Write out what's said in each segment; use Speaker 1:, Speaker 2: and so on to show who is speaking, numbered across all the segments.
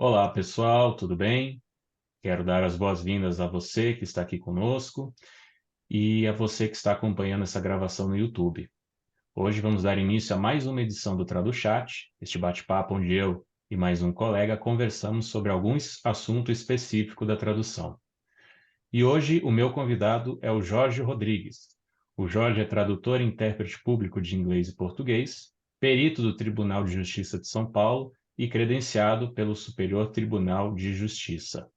Speaker 1: Olá, pessoal, tudo bem? Quero dar as boas-vindas a você que está aqui conosco e a você que está acompanhando essa gravação no YouTube. Hoje vamos dar início a mais uma edição do TraduChat, este bate-papo onde eu e mais um colega conversamos sobre algum assunto específico da tradução. E hoje o meu convidado é o Jorge Rodrigues. O Jorge é tradutor e intérprete público de inglês e português, perito do Tribunal de Justiça de São Paulo e credenciado pelo Superior Tribunal de Justiça.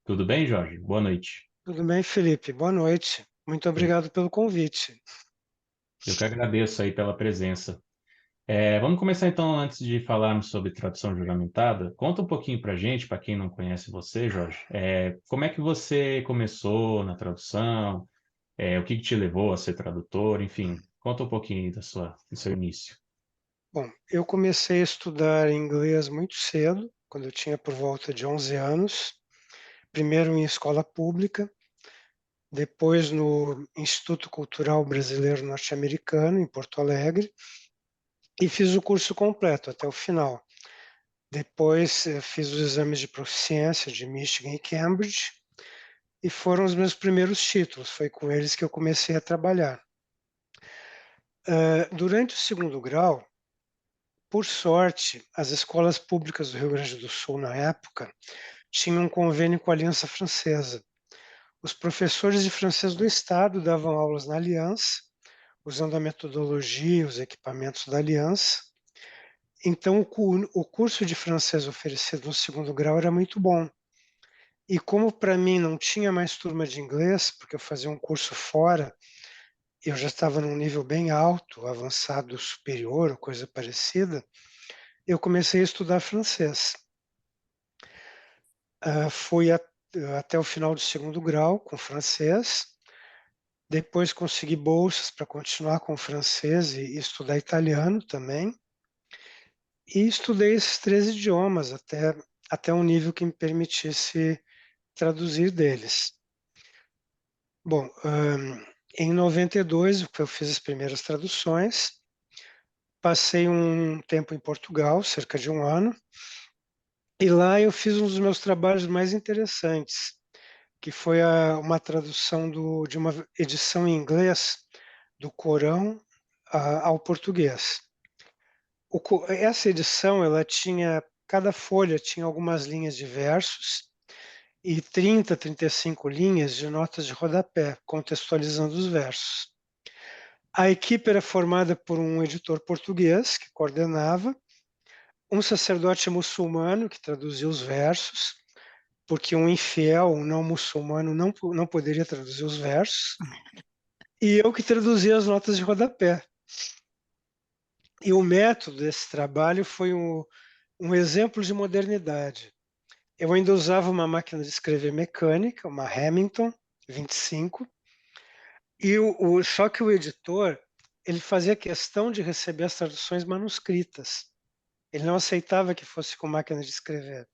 Speaker 1: Tudo bem, Jorge? Boa noite.
Speaker 2: Tudo bem, Felipe? Boa noite. Muito obrigado pelo convite.
Speaker 1: Eu que agradeço aí pela presença. Vamos começar então, antes de falarmos sobre tradução juramentada, conta um pouquinho para gente, para quem não conhece você, Jorge, como é que você começou na tradução, o que que te levou a ser tradutor, enfim, conta um pouquinho aí do seu início.
Speaker 2: Bom, eu comecei a estudar inglês muito cedo, quando eu tinha por volta de 11 anos. Primeiro em escola pública, depois no Instituto Cultural Brasileiro Norte-Americano, em Porto Alegre, e fiz o curso completo até o final. Depois fiz os exames de proficiência de Michigan e Cambridge, e foram os meus primeiros títulos. Foi com eles que eu comecei a trabalhar. Durante o segundo grau, por sorte, as escolas públicas do Rio Grande do Sul, na época, tinham um convênio com a Aliança Francesa. Os professores de francês do Estado davam aulas na Aliança, usando a metodologia e os equipamentos da Aliança. Então, o curso de francês oferecido no segundo grau era muito bom. E como para mim não tinha mais turma de inglês, porque eu fazia um curso fora, eu já estava num nível bem alto, avançado superior ou coisa parecida, eu comecei a estudar francês. Fui até o final do segundo grau com francês, depois consegui bolsas para continuar com francês e estudar italiano também, e estudei esses três idiomas até um nível que me permitisse traduzir deles. Bom, em 92 eu fiz as primeiras traduções, passei um tempo em Portugal, cerca de um ano, e lá eu fiz um dos meus trabalhos mais interessantes, que foi uma tradução de uma edição em inglês do Corão ao português. Essa edição, ela tinha, cada folha tinha algumas linhas de versos e 30, 35 linhas de notas de rodapé, contextualizando os versos. A equipe era formada por um editor português, que coordenava, um sacerdote muçulmano, que traduzia os versos, porque um infiel, um não muçulmano, não poderia traduzir os versos, e eu que traduzia as notas de rodapé. E o método desse trabalho foi um exemplo de modernidade. Eu ainda usava uma máquina de escrever mecânica, uma Remington 25, só que o editor ele fazia questão de receber as traduções manuscritas. Ele não aceitava que fosse com máquina de escrever.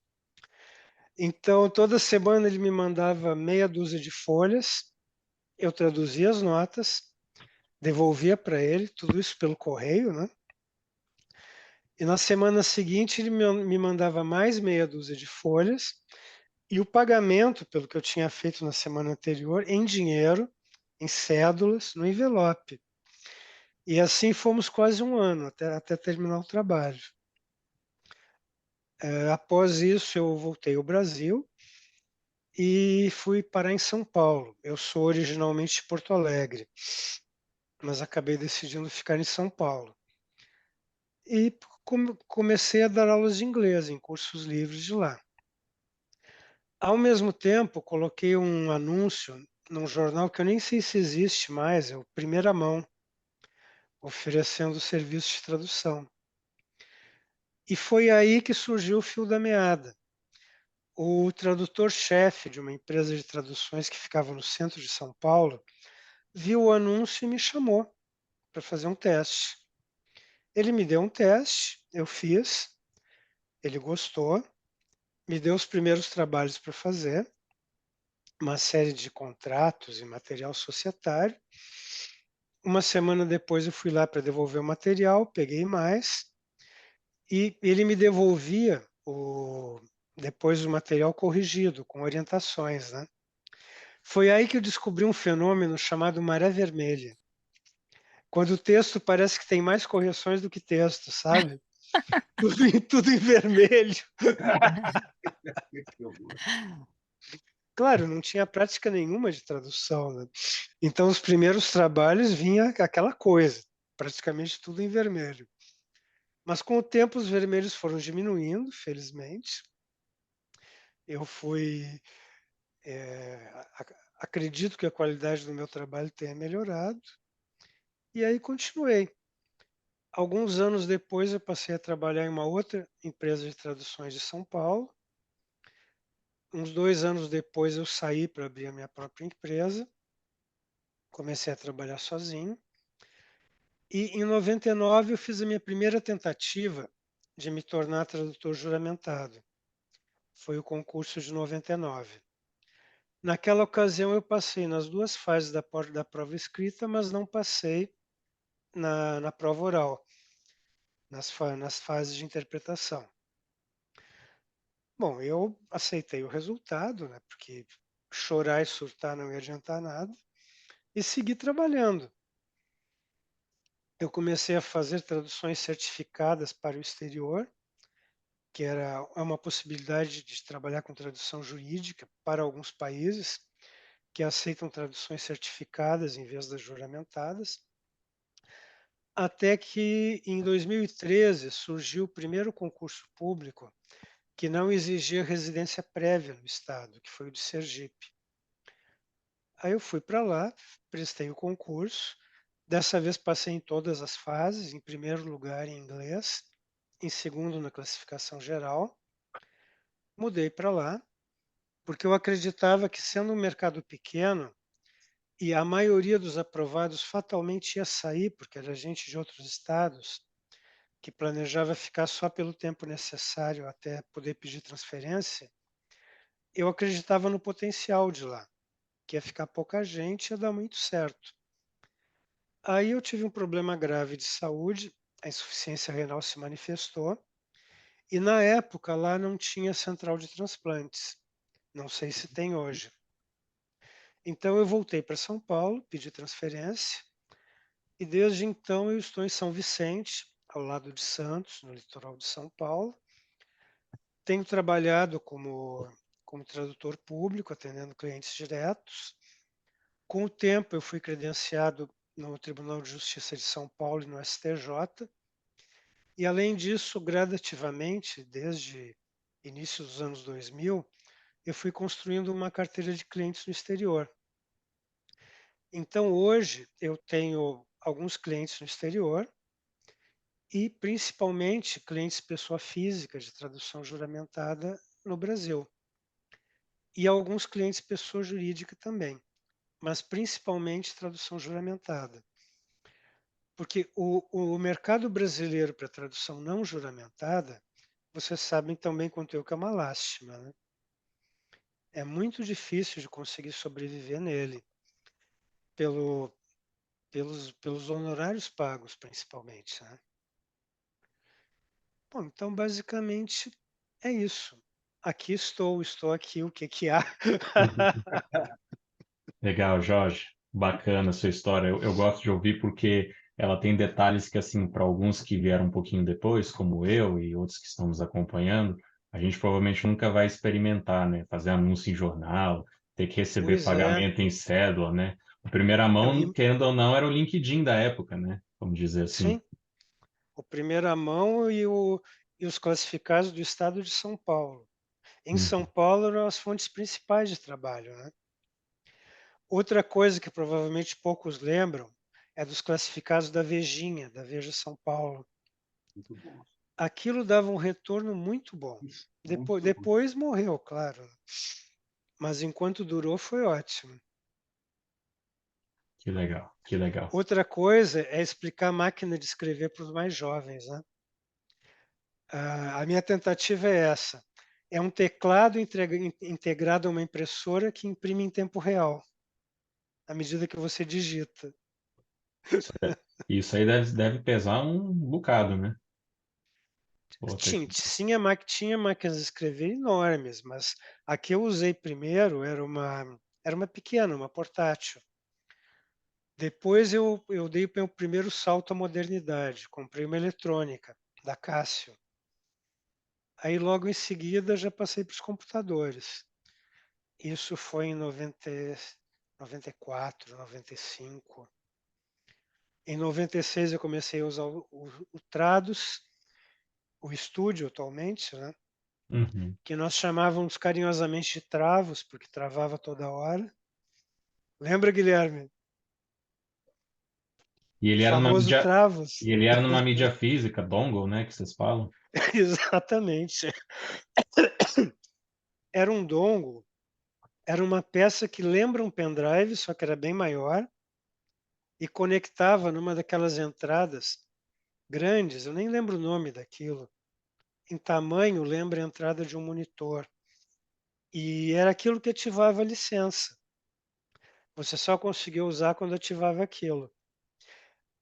Speaker 2: Então, toda semana ele me mandava meia dúzia de folhas, eu traduzia as notas, devolvia para ele, tudo isso pelo correio, né? E na semana seguinte ele me mandava mais meia dúzia de folhas e o pagamento pelo que eu tinha feito na semana anterior em dinheiro, em cédulas, no envelope. E assim fomos quase um ano até terminar o trabalho. Após isso eu voltei ao Brasil e fui parar em São Paulo. Eu sou originalmente de Porto Alegre, mas acabei decidindo ficar em São Paulo. E comecei a dar aulas de inglês em cursos livres de lá. Ao mesmo tempo, coloquei um anúncio num jornal que eu nem sei se existe mais, é o Primeira Mão, oferecendo serviço de tradução. E foi aí que surgiu o fio da meada. O tradutor-chefe de uma empresa de traduções que ficava no centro de São Paulo viu o anúncio e me chamou para fazer um teste. Ele me deu um teste, eu fiz, ele gostou, me deu os primeiros trabalhos para fazer, uma série de contratos e material societário. Uma semana depois eu fui lá para devolver o material, peguei mais, e ele me devolvia depois o material corrigido, com orientações, né? Foi aí que eu descobri um fenômeno chamado maré vermelha, quando o texto parece que tem mais correções do que texto, sabe? Tudo em vermelho. Claro, não tinha prática nenhuma de tradução, né? Então, os primeiros trabalhos vinha aquela coisa, praticamente tudo em vermelho. Mas com o tempo, os vermelhos foram diminuindo, felizmente. Eu fui. Acredito que a qualidade do meu trabalho tenha melhorado, e aí continuei. Alguns anos depois, eu passei a trabalhar em uma outra empresa de traduções de São Paulo. Uns 2 anos depois, eu saí para abrir a minha própria empresa, comecei a trabalhar sozinho. E em 99 eu fiz a minha primeira tentativa de me tornar tradutor juramentado. Foi o concurso de 99. Naquela ocasião eu passei nas duas fases da prova escrita, mas não passei na prova oral, nas fases de interpretação. Bom, eu aceitei o resultado, né, porque chorar e surtar não ia adiantar nada, e segui trabalhando. Eu comecei a fazer traduções certificadas para o exterior, que é uma possibilidade de trabalhar com tradução jurídica para alguns países que aceitam traduções certificadas em vez das juramentadas, até que em 2013 surgiu o primeiro concurso público que não exigia residência prévia no estado, que foi o de Sergipe. Aí eu fui para lá, prestei o concurso, dessa vez passei em todas as fases, em primeiro lugar em inglês, em segundo na classificação geral, mudei para lá, porque eu acreditava que, sendo um mercado pequeno, e a maioria dos aprovados fatalmente ia sair, porque era gente de outros estados, que planejava ficar só pelo tempo necessário até poder pedir transferência, eu acreditava no potencial de lá, que ia ficar pouca gente e ia dar muito certo. Aí eu tive um problema grave de saúde, a insuficiência renal se manifestou, e na época lá não tinha central de transplantes. Não sei se tem hoje. Então eu voltei para São Paulo, pedi transferência, e desde então eu estou em São Vicente, ao lado de Santos, no litoral de São Paulo. Tenho trabalhado como tradutor público, atendendo clientes diretos. Com o tempo eu fui credenciado no Tribunal de Justiça de São Paulo e no STJ. E além disso, gradativamente, desde início dos anos 2000, eu fui construindo uma carteira de clientes no exterior. Então, hoje, eu tenho alguns clientes no exterior e, principalmente, clientes pessoa física de tradução juramentada no Brasil. E alguns clientes pessoa jurídica também, mas principalmente tradução juramentada. Porque o mercado brasileiro para tradução não juramentada, vocês sabem tão bem quanto eu que é uma lástima, né? É muito difícil de conseguir sobreviver nele, pelo, pelos honorários pagos, principalmente, né? Bom, então, basicamente, é isso. Aqui estou aqui, o que que há?
Speaker 1: Legal, Jorge. Bacana a sua história. Eu gosto de ouvir porque ela tem detalhes que, assim, para alguns que vieram um pouquinho depois, como eu e outros que estão nos acompanhando, a gente provavelmente nunca vai experimentar, né? Fazer anúncio em jornal, ter que receber
Speaker 2: Pois é,
Speaker 1: pagamento em cédula, né? A primeira
Speaker 2: não,
Speaker 1: mão, querendo ou não, era o LinkedIn da época, né? Vamos dizer assim.
Speaker 2: sim, o primeira mão e os classificados do estado de São Paulo. Em São
Speaker 1: Uhum.
Speaker 2: Paulo eram as fontes principais de trabalho, né? Outra coisa que provavelmente poucos lembram é dos classificados da Vejinha, da Veja São Paulo. Aquilo dava um retorno muito bom. Depois morreu, claro, mas enquanto durou foi ótimo.
Speaker 1: Que legal, que legal.
Speaker 2: Outra coisa é explicar a máquina de escrever para os mais jovens, né? A minha tentativa é essa. É um teclado integrado a uma impressora que imprime em tempo real, à medida que você digita.
Speaker 1: Isso aí deve pesar um bocado, né? Outra
Speaker 2: Tinha máquinas de escrever enormes, mas a que eu usei primeiro era uma pequena, uma portátil. Depois eu dei o meu primeiro salto à modernidade, comprei uma eletrônica da Casio. Aí logo em seguida já passei para os computadores. Isso foi em 94, 95. Em 96 eu comecei a usar o Trados, o Studio atualmente, né?
Speaker 1: Uhum.
Speaker 2: Que nós chamávamos carinhosamente de Travos, porque travava toda hora. Lembra, Guilherme?
Speaker 1: E
Speaker 2: O
Speaker 1: ele era numa
Speaker 2: famoso
Speaker 1: mídia,
Speaker 2: Travos.
Speaker 1: e ele era numa mídia física, dongle, né, que vocês falam?
Speaker 2: Exatamente. Era um dongle, era uma peça que lembra um pendrive, só que era bem maior, e conectava numa daquelas entradas grandes, eu nem lembro o nome daquilo. Em tamanho, lembra a entrada de um monitor. E era aquilo que ativava a licença. Você só conseguia usar quando ativava aquilo.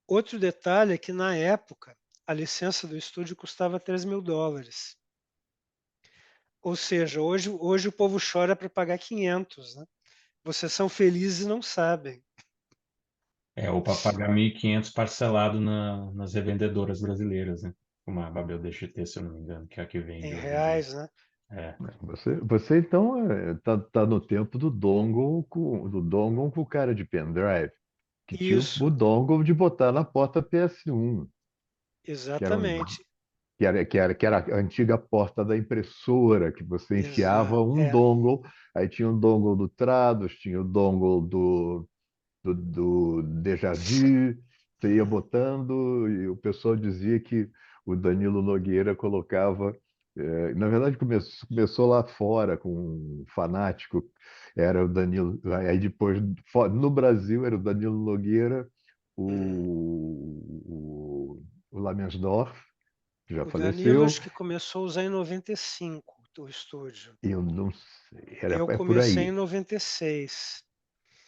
Speaker 2: Outro detalhe é que, na época, a licença do estúdio custava US$ 3.000. Ou seja, hoje o povo chora para pagar 500, né? Vocês são felizes e não sabem.
Speaker 1: Ou para pagar 1.500 parcelado nas revendedoras brasileiras, né? Como a Babel DXT, se eu não me engano, que é a que vende
Speaker 2: Em
Speaker 1: hoje em dia.
Speaker 2: reais, né?
Speaker 1: É.
Speaker 3: Você então tá no tempo do dongle com o cara de pendrive, que tinha o
Speaker 2: Isso,
Speaker 3: dongle de botar na porta PS1, que era, um-
Speaker 2: exatamente.
Speaker 3: que era a antiga porta da impressora, que você enfiava um
Speaker 2: É.
Speaker 3: dongle, aí tinha o dongle do Trados, tinha o dongle do Deja Vu, você ia
Speaker 2: Uhum.
Speaker 3: botando, e o pessoal dizia que o Danilo Nogueira colocava. Na verdade, começou lá fora com um fanático, era o Danilo. Aí depois, no Brasil, era o Danilo Nogueira,
Speaker 2: Uhum.
Speaker 3: o Lamensdorf, que já
Speaker 2: O Danilo
Speaker 3: faleceu,
Speaker 2: acho que começou a usar em 95 o estúdio.
Speaker 3: e eu não sei,
Speaker 2: Eu
Speaker 3: é por
Speaker 2: comecei em
Speaker 3: aí.
Speaker 2: 96,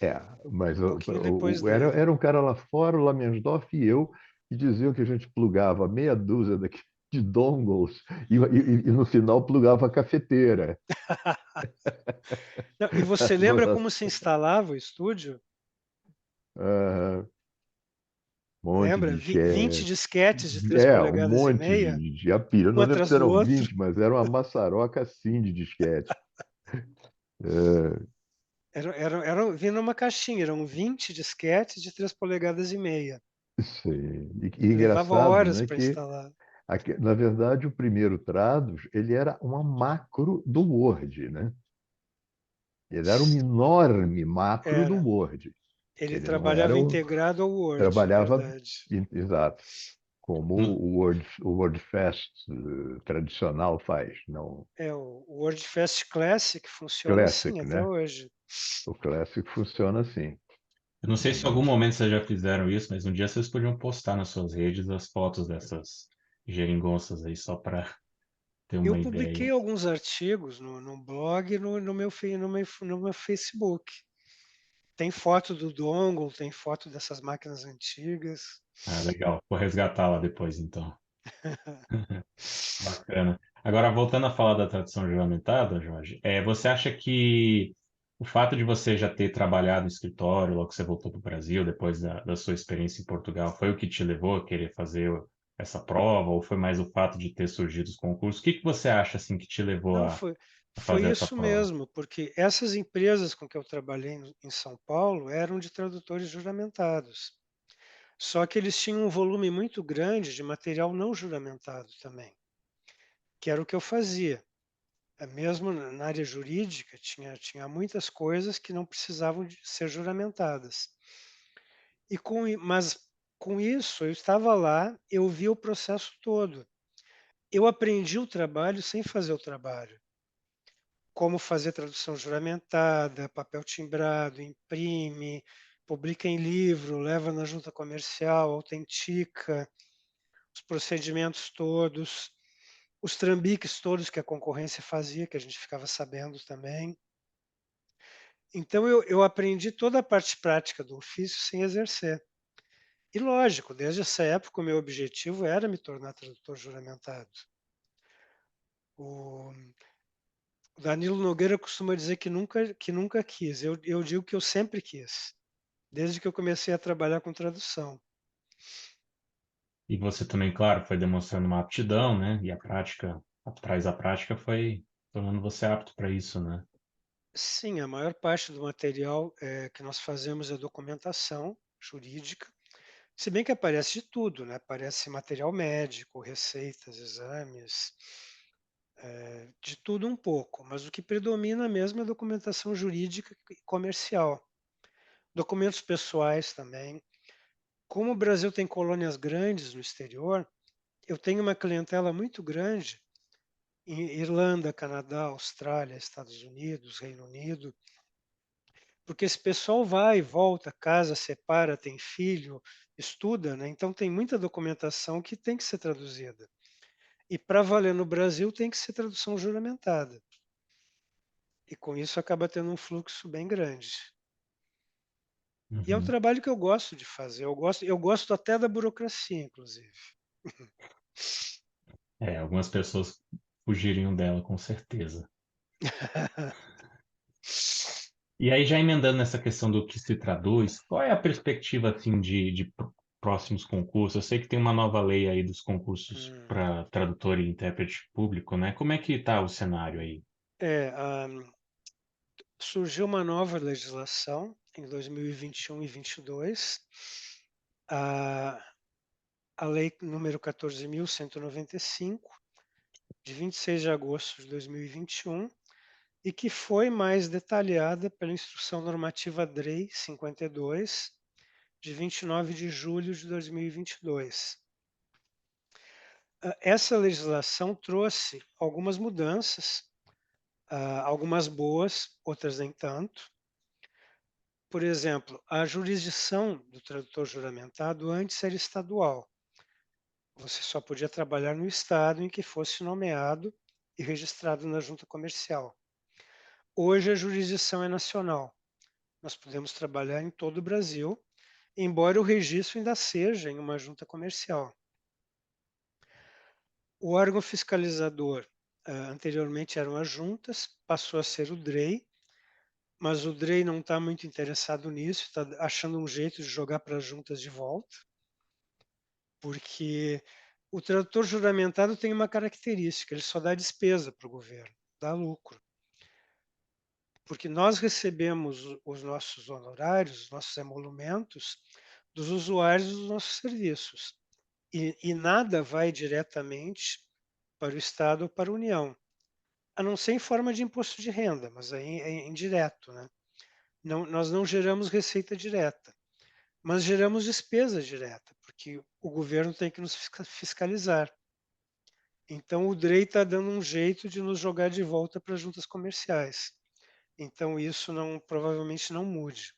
Speaker 3: É, mas
Speaker 2: um pouquinho depois dele.
Speaker 3: era um cara lá fora, o Lamensdorf e eu, que diziam que a gente plugava meia dúzia de dongles e no final plugava a cafeteira.
Speaker 2: Não, e você lembra como se
Speaker 3: Nossa,
Speaker 2: instalava o estúdio?
Speaker 3: ah, um monte
Speaker 2: Lembra?
Speaker 3: de
Speaker 2: 20
Speaker 3: disquete.
Speaker 2: disquetes de 3
Speaker 3: Um
Speaker 2: polegadas e
Speaker 3: monte
Speaker 2: meia,
Speaker 3: de apilha. Eu
Speaker 2: um
Speaker 3: não lembro
Speaker 2: atrás
Speaker 3: se
Speaker 2: do
Speaker 3: eram
Speaker 2: outro.
Speaker 3: 20, mas era uma maçaroca assim de disquete. É,
Speaker 2: Vinha numa caixinha, eram 20 disquetes de 3 polegadas e meia.
Speaker 3: sim. E
Speaker 2: Levava
Speaker 3: engraçado,
Speaker 2: horas
Speaker 3: né,
Speaker 2: para
Speaker 3: que
Speaker 2: instalar.
Speaker 3: na verdade o primeiro Trados ele era uma macro do Word, né? Ele era uma enorme macro do
Speaker 2: Era.
Speaker 3: Word.
Speaker 2: Ele
Speaker 3: Ele não era
Speaker 2: trabalhava
Speaker 3: um.
Speaker 2: integrado ao Word,
Speaker 3: Trabalhava,
Speaker 2: verdade.
Speaker 3: exato, como
Speaker 1: No-
Speaker 3: o WordFest tradicional faz, não
Speaker 2: É, o WordFest Classic funciona assim
Speaker 3: Classic,
Speaker 2: até
Speaker 3: né?
Speaker 2: hoje.
Speaker 3: O Classic funciona assim.
Speaker 1: eu não sei se em algum
Speaker 3: E,
Speaker 1: momento vocês já fizeram isso, mas um dia vocês podiam postar nas suas redes as fotos dessas geringonças aí, só para ter
Speaker 2: Eu
Speaker 1: uma
Speaker 2: publiquei
Speaker 1: ideia.
Speaker 2: alguns artigos no blog e no meu Facebook. Tem foto do dongle, tem foto dessas máquinas antigas.
Speaker 1: Ah, legal. Vou resgatá-la depois, então. Bacana. Agora, voltando a falar da tradição juramentada, Jorge, você acha que o fato de você já ter trabalhado no escritório, logo que você voltou para o Brasil, depois da sua experiência em Portugal, foi o que te levou a querer fazer essa prova, ou foi mais o fato de ter surgido os concursos? O que que você acha assim que te levou
Speaker 2: Não,
Speaker 1: a
Speaker 2: foi
Speaker 1: fazer essa
Speaker 2: isso
Speaker 1: prova?
Speaker 2: mesmo, porque essas empresas com que eu trabalhei em São Paulo eram de tradutores juramentados. Só que eles tinham um volume muito grande de material não juramentado também, que era o que eu fazia. Mesmo na área jurídica, tinha muitas coisas que não precisavam de ser juramentadas. Mas com isso, eu estava lá, eu vi o processo todo. Eu aprendi o trabalho sem fazer o trabalho. Como fazer tradução juramentada, papel timbrado, imprime, publica em livro, leva na junta comercial, autentica, os procedimentos todos, os trambiques todos que a concorrência fazia, que a gente ficava sabendo também. Então eu aprendi toda a parte prática do ofício sem exercer. E lógico, desde essa época o meu objetivo era me tornar tradutor juramentado. O Danilo Nogueira costuma dizer que nunca quis. Eu digo que eu sempre quis, desde que eu comecei a trabalhar com tradução.
Speaker 1: E você também, claro, foi demonstrando uma aptidão, né? E a prática, atrás da prática, foi tornando você apto para isso, né?
Speaker 2: Sim, a maior parte do material que nós fazemos é documentação jurídica, se bem que aparece de tudo, né? Aparece material médico, receitas, exames, de tudo um pouco, mas o que predomina mesmo é a documentação jurídica e comercial. Documentos pessoais também. Como o Brasil tem colônias grandes no exterior, eu tenho uma clientela muito grande em Irlanda, Canadá, Austrália, Estados Unidos, Reino Unido, porque esse pessoal vai e volta, casa, separa, tem filho, estuda, né? Então tem muita documentação que tem que ser traduzida. E para valer no Brasil tem que ser tradução juramentada. E com isso acaba tendo um fluxo bem grande. E é um
Speaker 1: Uhum.
Speaker 2: trabalho que eu gosto de fazer. Eu gosto até da burocracia, inclusive.
Speaker 1: É, algumas pessoas fugiriam dela, com certeza. E aí, já emendando nessa questão do que se traduz, qual é a perspectiva, assim, de próximos concursos? Eu sei que tem uma nova lei aí dos concursos
Speaker 2: Hum.
Speaker 1: para tradutor e intérprete público, né? Como é que está o cenário aí?
Speaker 2: É, surgiu uma nova legislação em 2021 e 2022, a, a lei número 14.195, de 26 de agosto de 2021, e que foi mais detalhada pela Instrução Normativa DREI 52, de 29 de julho de 2022. Essa legislação trouxe algumas mudanças, algumas boas, outras nem tanto. Por exemplo, a jurisdição do tradutor juramentado antes era estadual. Você só podia trabalhar no estado em que fosse nomeado e registrado na junta comercial. Hoje a jurisdição é nacional. Nós podemos trabalhar em todo o Brasil, embora o registro ainda seja em uma junta comercial. O órgão fiscalizador, anteriormente eram as juntas, passou a ser o DREI, mas o DREI não está muito interessado nisso, está achando um jeito de jogar para as juntas de volta, porque o tradutor juramentado tem uma característica, ele só dá despesa para o governo, dá lucro. Porque nós recebemos os nossos honorários, os nossos emolumentos dos usuários dos nossos serviços. E nada vai diretamente para o Estado ou para a União, a não ser em forma de imposto de renda, mas aí é indireto, né? Não, nós não geramos receita direta, mas geramos despesa direta, porque o governo tem que nos fiscalizar. Então o DREI está dando um jeito de nos jogar de volta para as juntas comerciais. Então isso não, provavelmente não mude.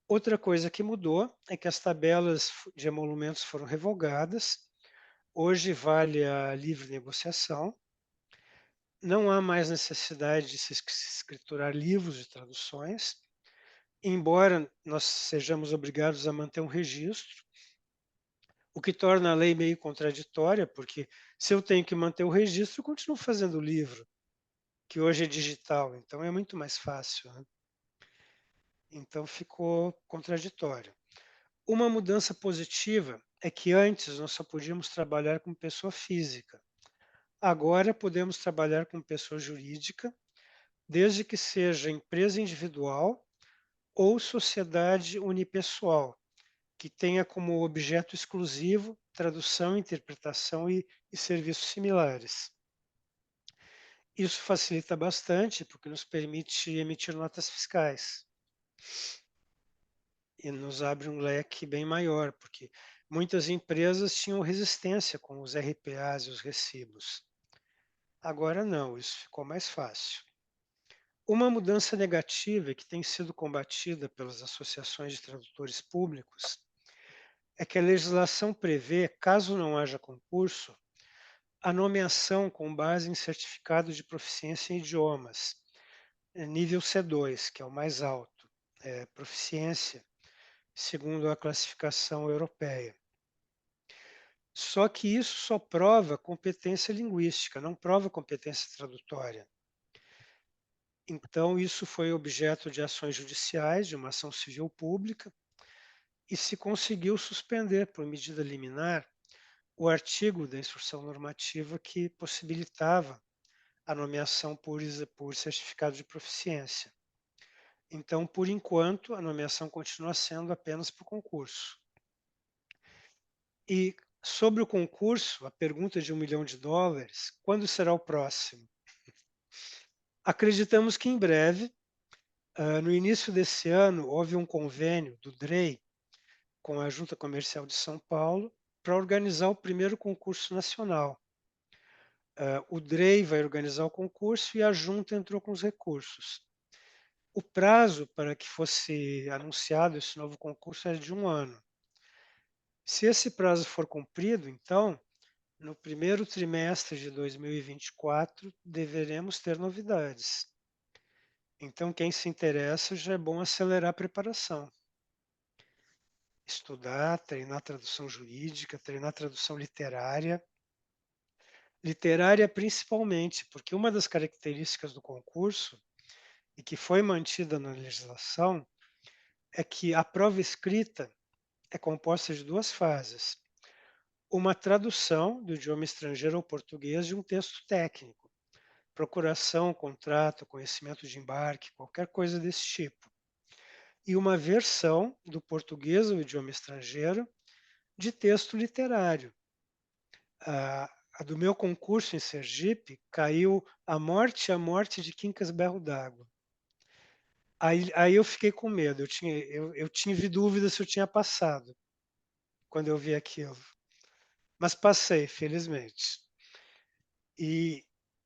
Speaker 2: Outra coisa que mudou é que as tabelas de emolumentos foram revogadas. Hoje vale a livre negociação. Não há mais necessidade de se escriturar livros de traduções, embora nós sejamos obrigados a manter um registro, o que torna a lei meio contraditória, porque se eu tenho que manter o registro, eu continuo fazendo o livro, que hoje é digital, então é muito mais fácil, né? Então ficou contraditório. Uma mudança positiva é que antes nós só podíamos trabalhar com pessoa física. Agora podemos trabalhar com pessoa jurídica, desde que seja empresa individual ou sociedade unipessoal, que tenha como objeto exclusivo tradução, interpretação e serviços similares. Isso facilita bastante, porque nos permite emitir notas fiscais e nos abre um leque bem maior, porque muitas empresas tinham resistência com os RPAs e os recibos. Agora não, isso ficou mais fácil. Uma mudança negativa que tem sido combatida pelas associações de tradutores públicos é que a legislação prevê, caso não haja concurso, a nomeação com base em certificado de proficiência em idiomas, nível C2, que é o mais alto, proficiência segundo a classificação europeia. Só que isso só prova competência linguística, não prova competência tradutória. Então, isso foi objeto de ações judiciais, de uma ação civil pública, e se conseguiu suspender, por medida liminar, o artigo da instrução normativa que possibilitava a nomeação por certificado de proficiência. Então, por enquanto, a nomeação continua sendo apenas por concurso. E sobre o concurso, a pergunta de $1 milhão, quando será o próximo? Acreditamos que em breve. No início desse ano, houve um convênio do DREI com a Junta Comercial de São Paulo para organizar o primeiro concurso nacional. O DREI vai organizar o concurso e a Junta entrou com os recursos. O prazo para que fosse anunciado esse novo concurso é de 1 ano. Se esse prazo for cumprido, então, no primeiro trimestre de 2024, deveremos ter novidades. Então, quem se interessa, já é bom acelerar a preparação. Estudar, treinar tradução jurídica, treinar tradução literária. Literária principalmente, porque uma das características do concurso, e que foi mantida na legislação, é que a prova escrita é composta de 2 fases. Uma tradução do idioma estrangeiro ao português de um texto técnico, procuração, contrato, conhecimento de embarque, qualquer coisa desse tipo. E uma versão do português ao idioma estrangeiro de texto literário. A do meu concurso em Sergipe caiu A Morte de Quincas Berro d'Água. Aí eu fiquei com medo, eu tive dúvida se eu tinha passado quando eu vi aquilo. Mas passei, felizmente. E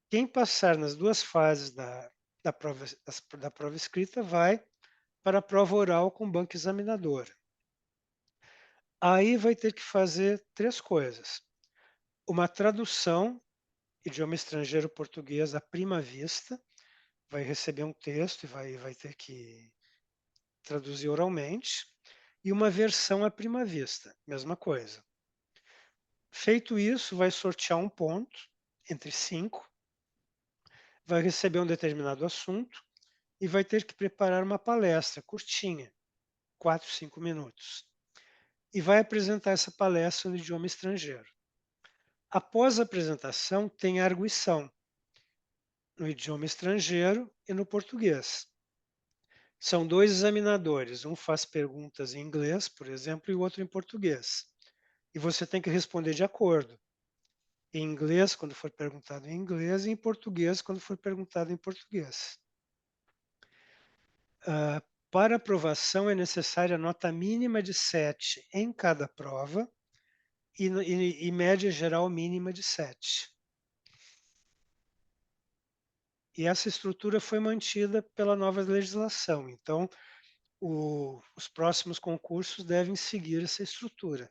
Speaker 2: quem passar nas 2 fases da prova escrita vai para a prova oral com banco examinador. Aí vai ter que fazer 3 coisas. Uma tradução, idioma estrangeiro português à prima vista, vai receber um texto e vai ter que traduzir oralmente, e uma versão à prima vista, mesma coisa. Feito isso, vai sortear um ponto entre 5, vai receber um determinado assunto e vai ter que preparar uma palestra curtinha, 4, 5 minutos. E vai apresentar essa palestra no idioma estrangeiro. Após a apresentação, tem a arguição no idioma estrangeiro e no português. São 2 examinadores, um faz perguntas em inglês, por exemplo, e o outro em português. E você tem que responder de acordo. Em inglês, quando for perguntado em inglês, e em português, quando for perguntado em português. Para aprovação, é necessária nota mínima de 7 em cada prova e média geral mínima de 7. E essa estrutura foi mantida pela nova legislação. Então, os próximos concursos devem seguir essa estrutura.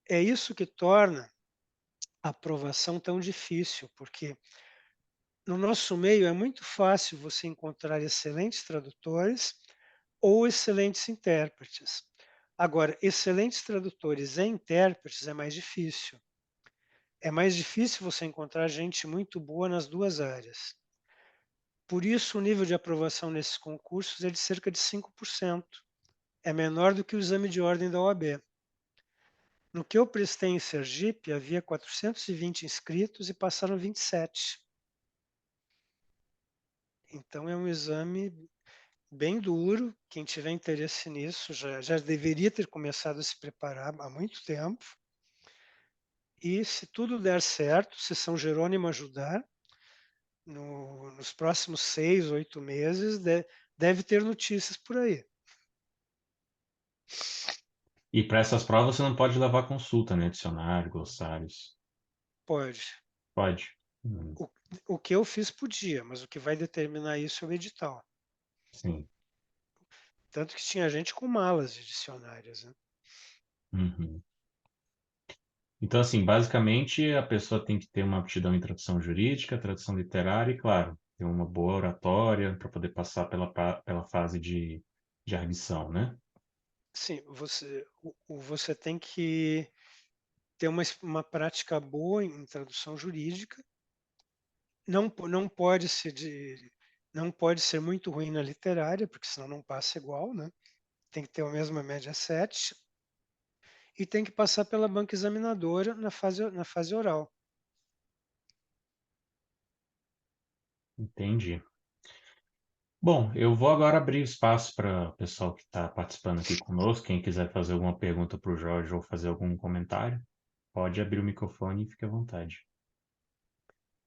Speaker 2: É isso que torna a aprovação tão difícil, porque no nosso meio é muito fácil você encontrar excelentes tradutores ou excelentes intérpretes. Agora, excelentes tradutores e intérpretes é mais difícil. É mais difícil você encontrar gente muito boa nas 2 áreas. Por isso, o nível de aprovação nesses concursos é de cerca de 5%. É menor do que o exame de ordem da OAB. No que eu prestei em Sergipe, havia 420 inscritos e passaram 27. Então, é um exame bem duro. Quem tiver interesse nisso já deveria ter começado a se preparar há muito tempo. E se tudo der certo, se São Jerônimo ajudar, nos próximos 6, 8 meses, deve ter notícias por aí.
Speaker 1: E para essas provas você não pode levar consulta, né? Dicionário, glossários.
Speaker 2: Pode.
Speaker 1: Pode?
Speaker 2: O que eu fiz podia, mas o que vai determinar isso é o edital.
Speaker 1: Sim.
Speaker 2: Tanto que tinha gente com malas de dicionários, né?
Speaker 1: Uhum. Então, assim, basicamente a pessoa tem que ter uma aptidão em tradução jurídica, tradução literária e, claro, ter uma boa oratória para poder passar pela fase de arguição, né?
Speaker 2: Sim, você tem que ter uma prática boa em tradução jurídica, não pode ser muito ruim na literária, porque senão não passa igual, né? Tem que ter a mesma média 7, e tem que passar pela banca examinadora na fase oral.
Speaker 1: Entendi. Bom, eu vou agora abrir espaço para o pessoal que está participando aqui conosco. Quem quiser fazer alguma pergunta para o Jorge ou fazer algum comentário, pode abrir o microfone e fique à vontade.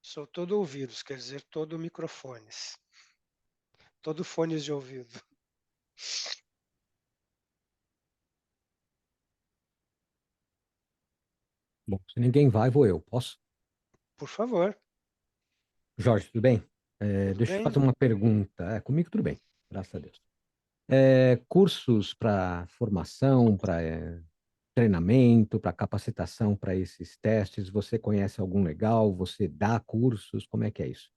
Speaker 2: Sou todo ouvidos, quer dizer, todo microfones. Todo fones de ouvido.
Speaker 4: Bom, se ninguém vai, vou eu. Posso?
Speaker 2: Por favor.
Speaker 4: Jorge, tudo bem?
Speaker 2: Tudo
Speaker 4: Deixa eu
Speaker 2: bem?
Speaker 4: fazer uma pergunta. Comigo tudo bem, graças a Deus. Cursos para formação, para treinamento, para capacitação para esses testes, você conhece algum legal? Você dá cursos? Como é que é isso?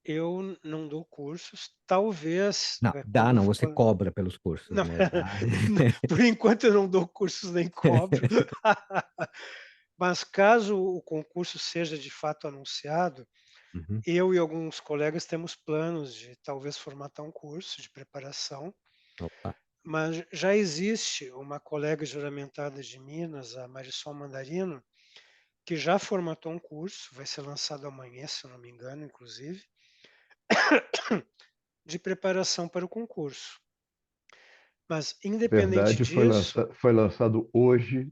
Speaker 2: Eu não dou cursos, talvez
Speaker 4: Não, dá não, você cobra pelos cursos,
Speaker 2: Não,
Speaker 4: né? Dá.
Speaker 2: por enquanto eu não dou cursos nem cobro. Mas caso o concurso seja de fato anunciado,
Speaker 4: Uhum.
Speaker 2: eu e alguns colegas temos planos de talvez formatar um curso de preparação,
Speaker 4: Opa.
Speaker 2: mas já existe uma colega juramentada de Minas, a Marisol Mandarino, que já formatou um curso, vai ser lançado amanhã, se eu não me engano, inclusive, de preparação para o concurso. Mas, independente
Speaker 3: Verdade,
Speaker 2: disso,
Speaker 3: foi lançado hoje.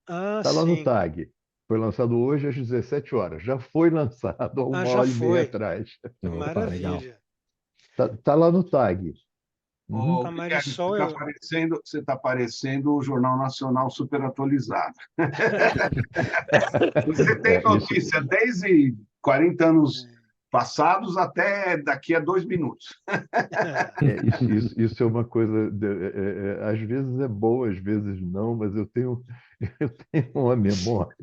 Speaker 3: Está lá no
Speaker 2: sim,
Speaker 3: tag. Foi lançado hoje às 17 horas. Já foi lançado há uma
Speaker 2: já
Speaker 3: hora e meia
Speaker 2: foi,
Speaker 3: atrás.
Speaker 4: Opa, legal.
Speaker 2: maravilha.
Speaker 3: Tá lá no tag.
Speaker 5: Ô,
Speaker 3: Uhum.
Speaker 2: A
Speaker 5: Guilherme,
Speaker 2: Marisol,
Speaker 5: você tá parecendo o Jornal Nacional super atualizado. Você tem
Speaker 3: Isso,
Speaker 5: notícia desde 40 anos passados até daqui a 2 minutos.
Speaker 3: isso é uma coisa, às vezes é boa, às vezes não, mas eu tenho uma memória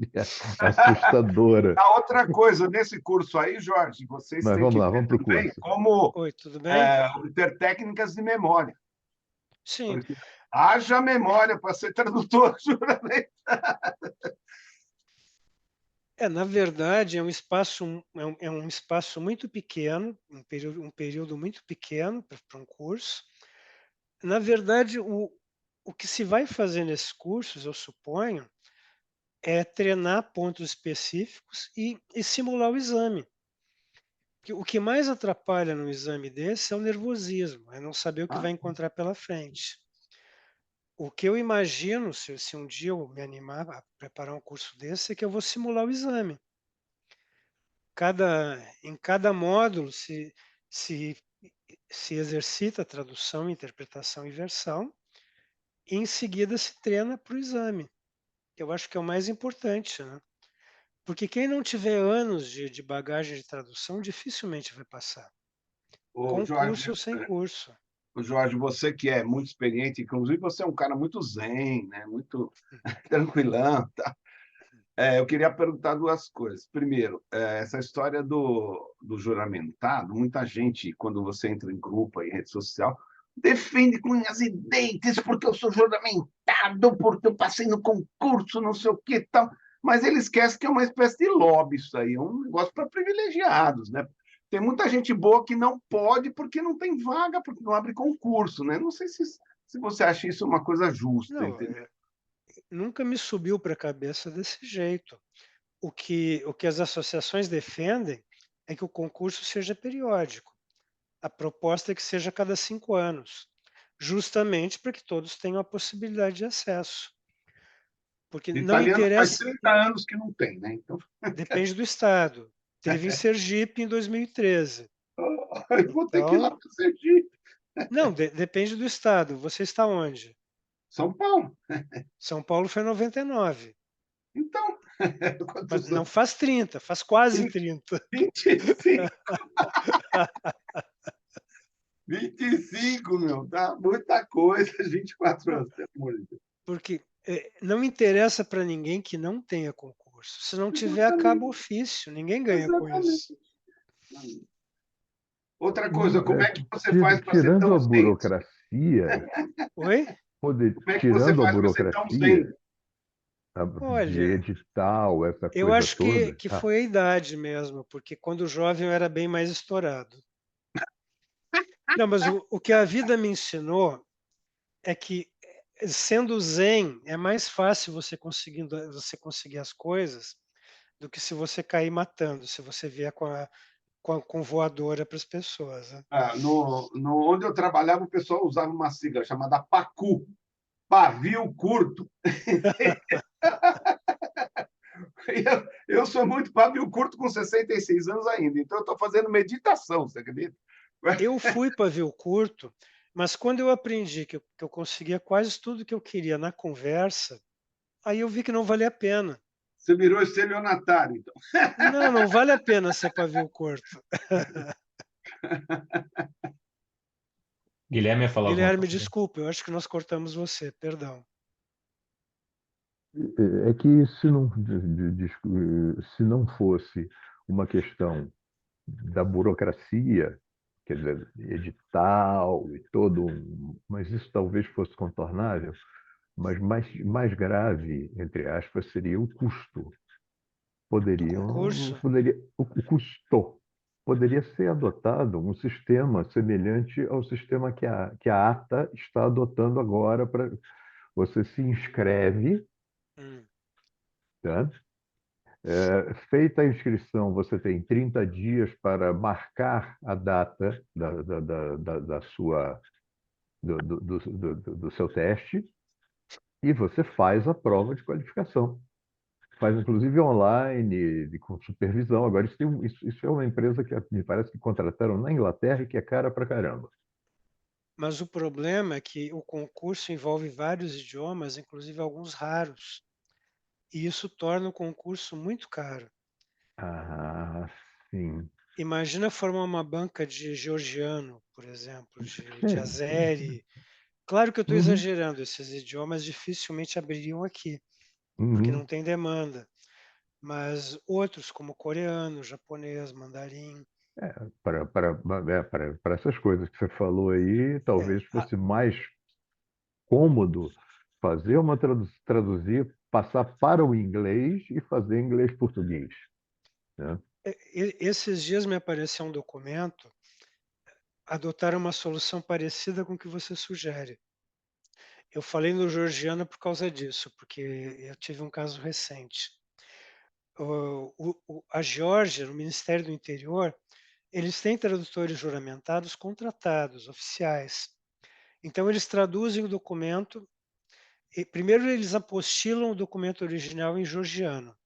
Speaker 3: assustadora.
Speaker 5: A outra coisa, nesse curso aí, Jorge, vocês
Speaker 3: Mas
Speaker 5: têm
Speaker 3: vamos
Speaker 5: que
Speaker 3: lá,
Speaker 5: ver
Speaker 3: vamos para o
Speaker 5: também
Speaker 3: curso.
Speaker 5: como
Speaker 2: Oi, tudo bem?
Speaker 5: obter técnicas de memória.
Speaker 2: Sim,
Speaker 5: Porque haja memória para ser tradutor, juramente.
Speaker 2: na verdade é um espaço muito pequeno, um período muito pequeno para um curso. Na verdade, o que se vai fazer nesses cursos, eu suponho, é treinar pontos específicos e simular o exame. Porque o que mais atrapalha no exame desse é o nervosismo, é não saber o que vai encontrar pela frente. O que eu imagino, se um dia eu me animar a preparar um curso desse, é que eu vou simular o exame. Em cada módulo se, se exercita a tradução, interpretação e versão, e em seguida se treina para o exame. Eu acho que é o mais importante, né? Porque quem não tiver anos de bagagem de tradução dificilmente vai passar,
Speaker 5: Ô,
Speaker 2: com
Speaker 5: Jorge,
Speaker 2: curso ou sem curso.
Speaker 5: Jorge, você que é muito experiente, inclusive você é um cara muito zen, né? Muito tranquilão. Tá? Eu queria perguntar duas coisas. Primeiro, essa história do juramentado, muita gente, quando você entra em grupo, em rede social, defende com unhas e dentes porque eu sou juramentado, porque eu passei no concurso, não sei o que e tal. Mas ele esquece que é uma espécie de lobby isso aí, é um negócio para privilegiados, né? Tem muita gente boa que não pode porque não tem vaga, porque não abre concurso, né? Não sei se você acha isso uma coisa justa,
Speaker 2: Não,
Speaker 5: entendeu?
Speaker 2: nunca me subiu para a cabeça desse jeito. O que as associações defendem é que o concurso seja periódico. A proposta é que seja a cada 5 anos, justamente para que todos tenham a possibilidade de acesso. Porque
Speaker 5: O
Speaker 2: não
Speaker 5: italiano faz
Speaker 2: interessa,
Speaker 5: 30 anos que não tem, né? Então,
Speaker 2: depende do estado. Teve em Sergipe em 2013.
Speaker 5: eu vou ter que ir lá
Speaker 2: Então,
Speaker 5: para Sergipe.
Speaker 2: não, depende do estado. Você está onde?
Speaker 5: São Paulo.
Speaker 2: São Paulo foi 99.
Speaker 5: Então,
Speaker 2: Mas
Speaker 5: quantos
Speaker 2: não
Speaker 5: anos?
Speaker 2: faz 30, faz quase
Speaker 5: 20,
Speaker 2: 30.
Speaker 5: 25. 25, meu, tá? Muita coisa, 24 anos, pelo amor de Deus.
Speaker 2: Porque não interessa para ninguém que não tenha concurso. Se não tiver, acaba o
Speaker 5: Exatamente,
Speaker 2: ofício. Ninguém ganha com isso.
Speaker 5: exatamente. Outra coisa, como é que você faz para ser
Speaker 3: Tirando
Speaker 5: tão
Speaker 3: a
Speaker 5: zen?
Speaker 3: burocracia,
Speaker 2: Oi?
Speaker 5: Como é que você
Speaker 3: tirando a
Speaker 5: faz para ser tão zen?
Speaker 3: burocracia, de
Speaker 2: Olha,
Speaker 3: edital, essa
Speaker 2: eu
Speaker 3: coisa
Speaker 2: acho que,
Speaker 3: toda?
Speaker 2: que
Speaker 3: Ah,
Speaker 2: foi a idade mesmo, porque quando jovem eu era bem mais estourado. Não, mas o que a vida me ensinou é que, sendo zen, é mais fácil você conseguir as coisas do que se você cair matando, se você vier com voadora para as pessoas, né?
Speaker 5: Onde eu trabalhava, o pessoal usava uma sigla chamada PACU, pavio curto. Eu sou muito pavio curto com 66 anos ainda, então eu estou fazendo meditação, você acredita?
Speaker 2: Eu fui pavio curto, mas quando eu aprendi que eu conseguia quase tudo que eu queria na conversa, aí eu vi que não valia a pena.
Speaker 5: Você virou estelionatário, então.
Speaker 2: Não, não vale a pena ser pavio curto.
Speaker 1: Guilherme ia falar alguma
Speaker 2: Guilherme,
Speaker 1: coisa?
Speaker 2: desculpa, eu acho que nós cortamos você, perdão.
Speaker 3: é que se não fosse uma questão da burocracia, quer dizer, edital e todo, mas isso talvez fosse contornável, mas mais grave, entre aspas, seria o custo.
Speaker 2: Do concurso?
Speaker 3: O custo. Poderia ser adotado um sistema semelhante ao sistema que a ATA está adotando agora para você se inscreve,
Speaker 2: Hum.
Speaker 3: tá? Feita a inscrição, você tem 30 dias para marcar a data da sua, do seu teste e você faz a prova de qualificação. Faz inclusive online, com supervisão. Agora, isso é uma empresa que me parece que contrataram na Inglaterra e que é cara pra caramba.
Speaker 2: Mas o problema é que o concurso envolve vários idiomas, inclusive alguns raros, e isso torna o concurso muito caro.
Speaker 3: Ah, sim.
Speaker 2: Imagina formar uma banca de georgiano, por exemplo, de
Speaker 3: É.
Speaker 2: azeri. Claro que eu estou
Speaker 3: Uhum,
Speaker 2: exagerando, esses idiomas dificilmente abririam aqui, porque não
Speaker 3: uhum.
Speaker 2: tem demanda. Mas outros, como coreano, japonês, mandarim.
Speaker 3: Para essas coisas que você falou aí,
Speaker 2: É,
Speaker 3: talvez fosse mais cômodo fazer traduzir, passar para o inglês e fazer inglês-português, né?
Speaker 2: esses dias me apareceu um documento, adotaram uma solução parecida com o que você sugere. Eu falei no georgiano por causa disso, porque eu tive um caso recente. A Geórgia, no Ministério do Interior, eles têm tradutores juramentados contratados, oficiais. Então, eles traduzem o documento. Primeiro, eles apostilam o documento original em georgiano.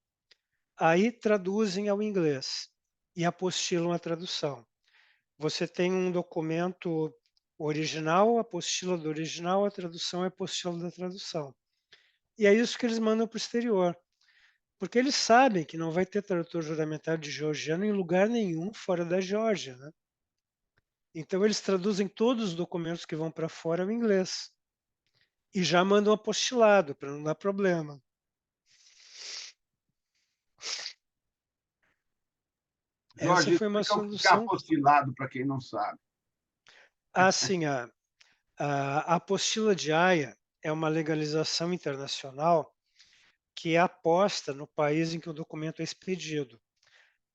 Speaker 2: Aí, traduzem ao inglês e apostilam a tradução. Você tem um documento original, a apostila do original, a tradução é a apostila da tradução. E é isso que eles mandam para o exterior. Porque eles sabem que não vai ter tradutor juramentado de georgiano em lugar nenhum fora da Geórgia, né? Então eles traduzem todos os documentos que vão para fora ao inglês e já mandam apostilado para não dar problema. Essa
Speaker 5: Jorge,
Speaker 2: foi uma
Speaker 5: explica o que é
Speaker 2: solução.
Speaker 5: apostilado para quem não sabe.
Speaker 2: Assim, a apostila de Haia é uma legalização internacional que é aposta no país em que o documento é expedido.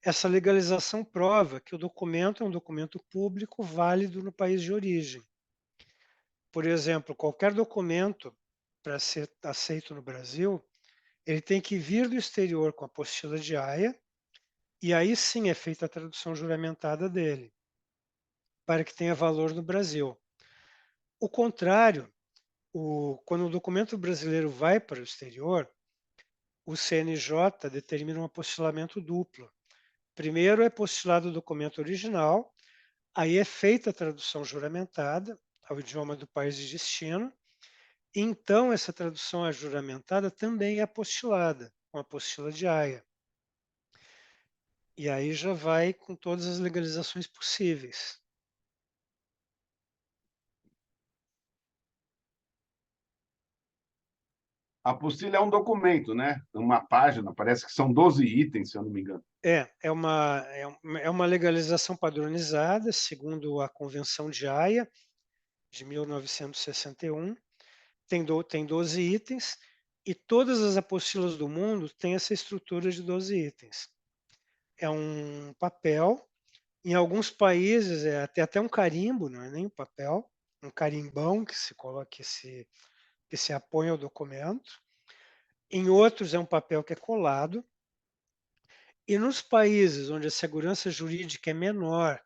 Speaker 2: Essa legalização prova que o documento é um documento público válido no país de origem. Por exemplo, qualquer documento para ser aceito no Brasil, ele tem que vir do exterior com a apostila de Haia, e aí sim é feita a tradução juramentada dele, para que tenha valor no Brasil. O contrário, quando o documento brasileiro vai para o exterior, o CNJ determina um apostilamento duplo. Primeiro é apostilado o documento original, aí é feita a tradução juramentada ao idioma do país de destino. Então, essa tradução ajuramentada também é apostilada, com a apostila de Haia. E aí já vai com todas as legalizações possíveis.
Speaker 5: A apostila é um documento, né? Uma página, parece que são 12 itens, se eu não me engano.
Speaker 2: É uma legalização padronizada, segundo a Convenção de Haia, de 1961. Tem 12 itens, E todas as apostilas do mundo têm essa estrutura de 12 itens. É um papel, em alguns países tem até um carimbo, não é nem um papel, um carimbão que se coloca, que se apoia ao documento. Em outros é um papel que é colado. E nos países onde a segurança jurídica é menor,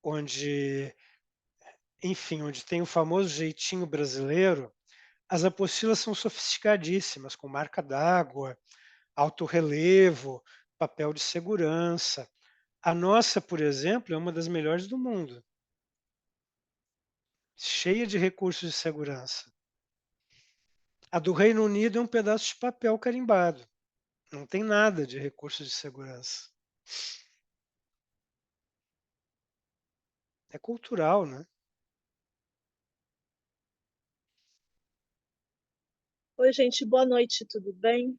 Speaker 2: onde, enfim, onde tem o famoso jeitinho brasileiro, as apostilas são sofisticadíssimas, com marca d'água, alto relevo, papel de segurança. A nossa, por exemplo, é uma das melhores do mundo, cheia de recursos de segurança. A do Reino Unido é um pedaço de papel carimbado, não tem nada de recursos de segurança. É cultural, né?
Speaker 6: Oi, gente, boa noite, tudo bem?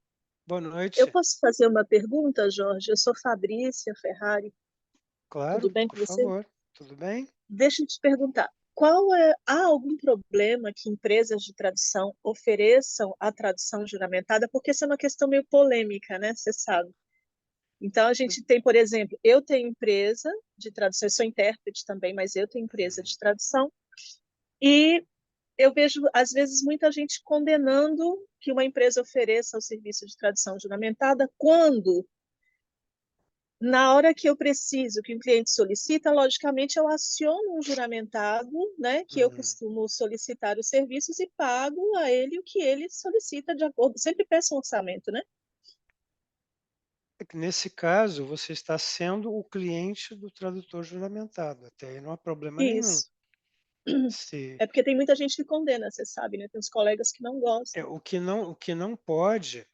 Speaker 2: Boa
Speaker 6: Eu
Speaker 2: noite.
Speaker 6: posso fazer uma pergunta, Jorge? Eu sou Fabrícia Ferrari, tudo
Speaker 2: Claro,
Speaker 6: bem com
Speaker 2: por
Speaker 6: você?
Speaker 2: favor. Tudo bem?
Speaker 6: Deixa eu te perguntar, há algum problema que empresas de tradução ofereçam a tradução juramentada? Porque essa é uma questão meio polêmica, né? Você sabe. Então, a gente tem, por exemplo, eu tenho empresa de tradução, eu sou intérprete também, mas eu tenho empresa de tradução, e eu vejo, às vezes, muita gente condenando que uma empresa ofereça o serviço de tradução juramentada quando, na hora que eu preciso, que o cliente solicita, logicamente eu aciono um juramentado, né, que eu
Speaker 2: Uhum.
Speaker 6: costumo solicitar os serviços e pago a ele o que ele solicita de acordo, sempre peço um orçamento, né?
Speaker 2: É que nesse caso, você está sendo o cliente do tradutor juramentado. Até aí não há problema nenhum.
Speaker 6: Isso.
Speaker 2: Se,
Speaker 6: É porque tem muita gente que condena, você sabe, né? Tem uns colegas que não gostam.
Speaker 2: o que não pode,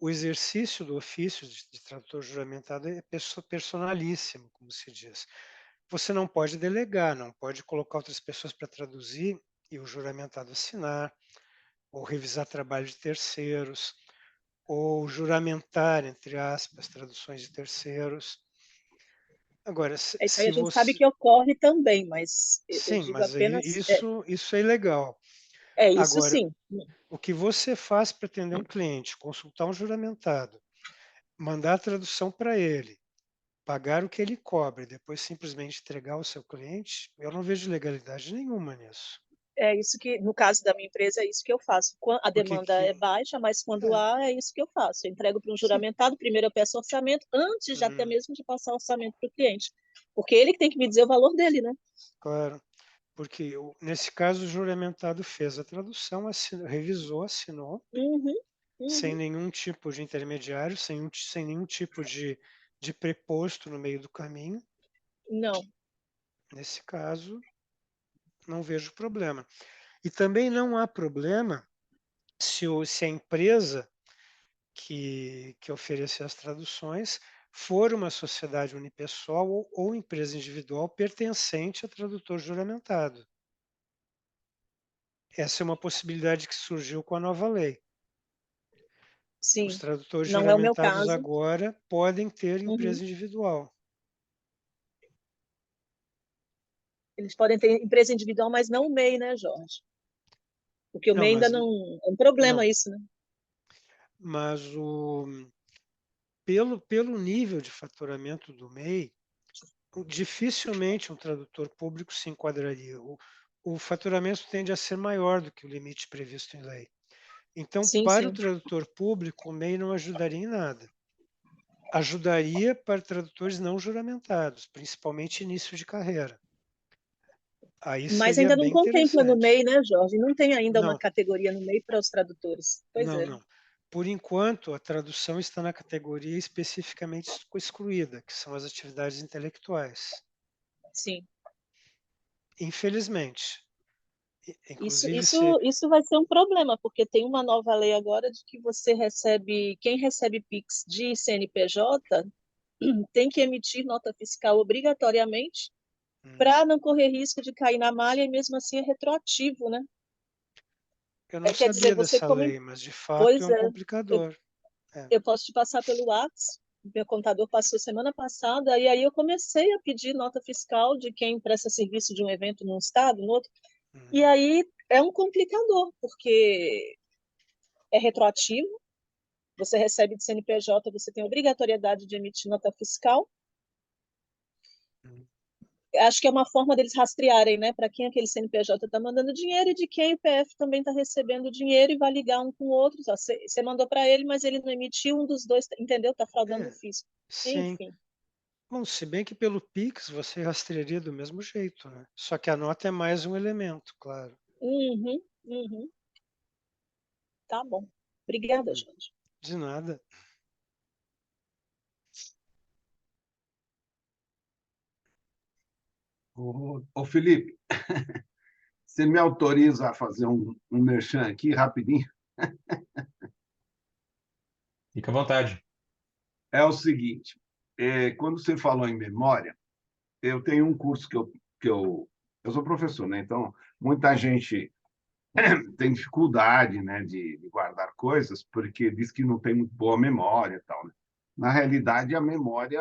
Speaker 2: o exercício do ofício de tradutor juramentado é personalíssimo, como se diz. Você não pode delegar, não pode colocar outras pessoas para traduzir e o juramentado assinar, ou revisar trabalho de terceiros, ou juramentar, entre aspas, traduções de terceiros. Agora,
Speaker 6: Isso aí
Speaker 2: se
Speaker 6: a gente sabe
Speaker 2: você.
Speaker 6: que ocorre também, mas eu
Speaker 2: Sim,
Speaker 6: digo
Speaker 2: mas aí
Speaker 6: apenas.
Speaker 2: isso é ilegal.
Speaker 6: Isso
Speaker 2: Agora,
Speaker 6: sim.
Speaker 2: o que você faz para atender um cliente, consultar um juramentado, mandar a tradução para ele, pagar o que ele cobra e depois simplesmente entregar ao seu cliente, eu não vejo legalidade nenhuma nisso.
Speaker 6: É isso que, no caso da minha empresa, é isso que eu faço. A
Speaker 2: Porque
Speaker 6: demanda é baixa, mas quando
Speaker 2: é,
Speaker 6: há, é isso que eu faço. Eu entrego para um
Speaker 2: sim,
Speaker 6: juramentado, primeiro eu peço orçamento, antes de até
Speaker 2: hum,
Speaker 6: mesmo de passar o orçamento para o cliente. Porque ele que tem que me dizer o valor dele, né?
Speaker 2: claro. Porque nesse caso o juramentado fez a tradução, revisou, assinou,
Speaker 6: Uhum,
Speaker 2: sem
Speaker 6: uhum.
Speaker 2: nenhum tipo de intermediário, sem nenhum tipo de preposto no meio do caminho.
Speaker 6: Não,
Speaker 2: Nesse caso, não vejo problema. E também não há problema se a empresa que oferecer as traduções for uma sociedade unipessoal ou empresa individual pertencente a tradutor juramentado. Essa é uma possibilidade que surgiu com a nova lei. Os
Speaker 6: sim.
Speaker 2: tradutores
Speaker 6: Não é o meu
Speaker 2: juramentados
Speaker 6: caso.
Speaker 2: agora podem ter
Speaker 6: Uhum.
Speaker 2: empresa individual.
Speaker 6: Eles podem ter empresa individual, mas não o MEI, né, Jorge? Porque o
Speaker 2: Não,
Speaker 6: MEI ainda
Speaker 2: mas
Speaker 6: não. É um problema
Speaker 2: não,
Speaker 6: isso, né?
Speaker 2: mas pelo nível de faturamento do MEI, dificilmente um tradutor público se enquadraria. O faturamento tende a ser maior do que o limite previsto em lei. Então,
Speaker 6: Sim,
Speaker 2: para o
Speaker 6: sim.
Speaker 2: tradutor público, o MEI não ajudaria em nada. Ajudaria para tradutores não juramentados, principalmente início de carreira. Aí
Speaker 6: Mas
Speaker 2: seria
Speaker 6: ainda não
Speaker 2: bem
Speaker 6: contempla no
Speaker 2: interessante.
Speaker 6: MEI, né, Jorge? Não tem ainda uma
Speaker 2: Não,
Speaker 6: categoria no MEI para os tradutores. Pois
Speaker 2: não,
Speaker 6: é,
Speaker 2: não. Por enquanto, a tradução está na categoria especificamente excluída, que são as atividades intelectuais.
Speaker 6: sim.
Speaker 2: Infelizmente.
Speaker 6: Isso,
Speaker 2: Inclusive, se.
Speaker 6: isso, isso vai ser um problema, porque tem uma nova lei agora de que você recebe, quem recebe Pix de CNPJ tem que emitir nota fiscal obrigatoriamente
Speaker 2: Hum,
Speaker 6: para não correr risco de cair na malha e mesmo assim é retroativo, né?
Speaker 2: eu não
Speaker 6: Quer dizer,
Speaker 2: sabia
Speaker 6: você
Speaker 2: dessa
Speaker 6: come...
Speaker 2: lei, mas de fato é
Speaker 6: Pois
Speaker 2: um
Speaker 6: é, eu,
Speaker 2: complicador. É.
Speaker 6: eu posso te passar pelo WhatsApp, meu contador passou semana passada, e aí eu comecei a pedir nota fiscal de quem presta serviço de um evento num estado, no outro, e
Speaker 2: Hum.
Speaker 6: aí é um complicador, porque é retroativo, você recebe de CNPJ, você tem obrigatoriedade de emitir nota fiscal. Acho que é uma forma deles rastrearem, né, para quem aquele CNPJ está mandando dinheiro e de quem o PF também está recebendo dinheiro e vai ligar um com o outro. Você mandou para ele, mas ele não emitiu, um dos dois, entendeu? Está fraudando o fisco.
Speaker 2: Sim.
Speaker 6: Enfim.
Speaker 2: Bom, se bem que pelo Pix você rastrearia do mesmo jeito, né? Só que a nota é mais um elemento, claro.
Speaker 6: Uhum, uhum. Tá bom. Obrigada, gente.
Speaker 2: De nada.
Speaker 5: Ô Felipe, você me autoriza a fazer um merchan aqui rapidinho?
Speaker 1: Fica à vontade.
Speaker 5: É o seguinte, quando você falou em memória, eu tenho um curso eu sou professor, né? Então, muita gente tem dificuldade, né, de guardar coisas porque diz que não tem muito boa memória e tal, né? Na realidade, a memória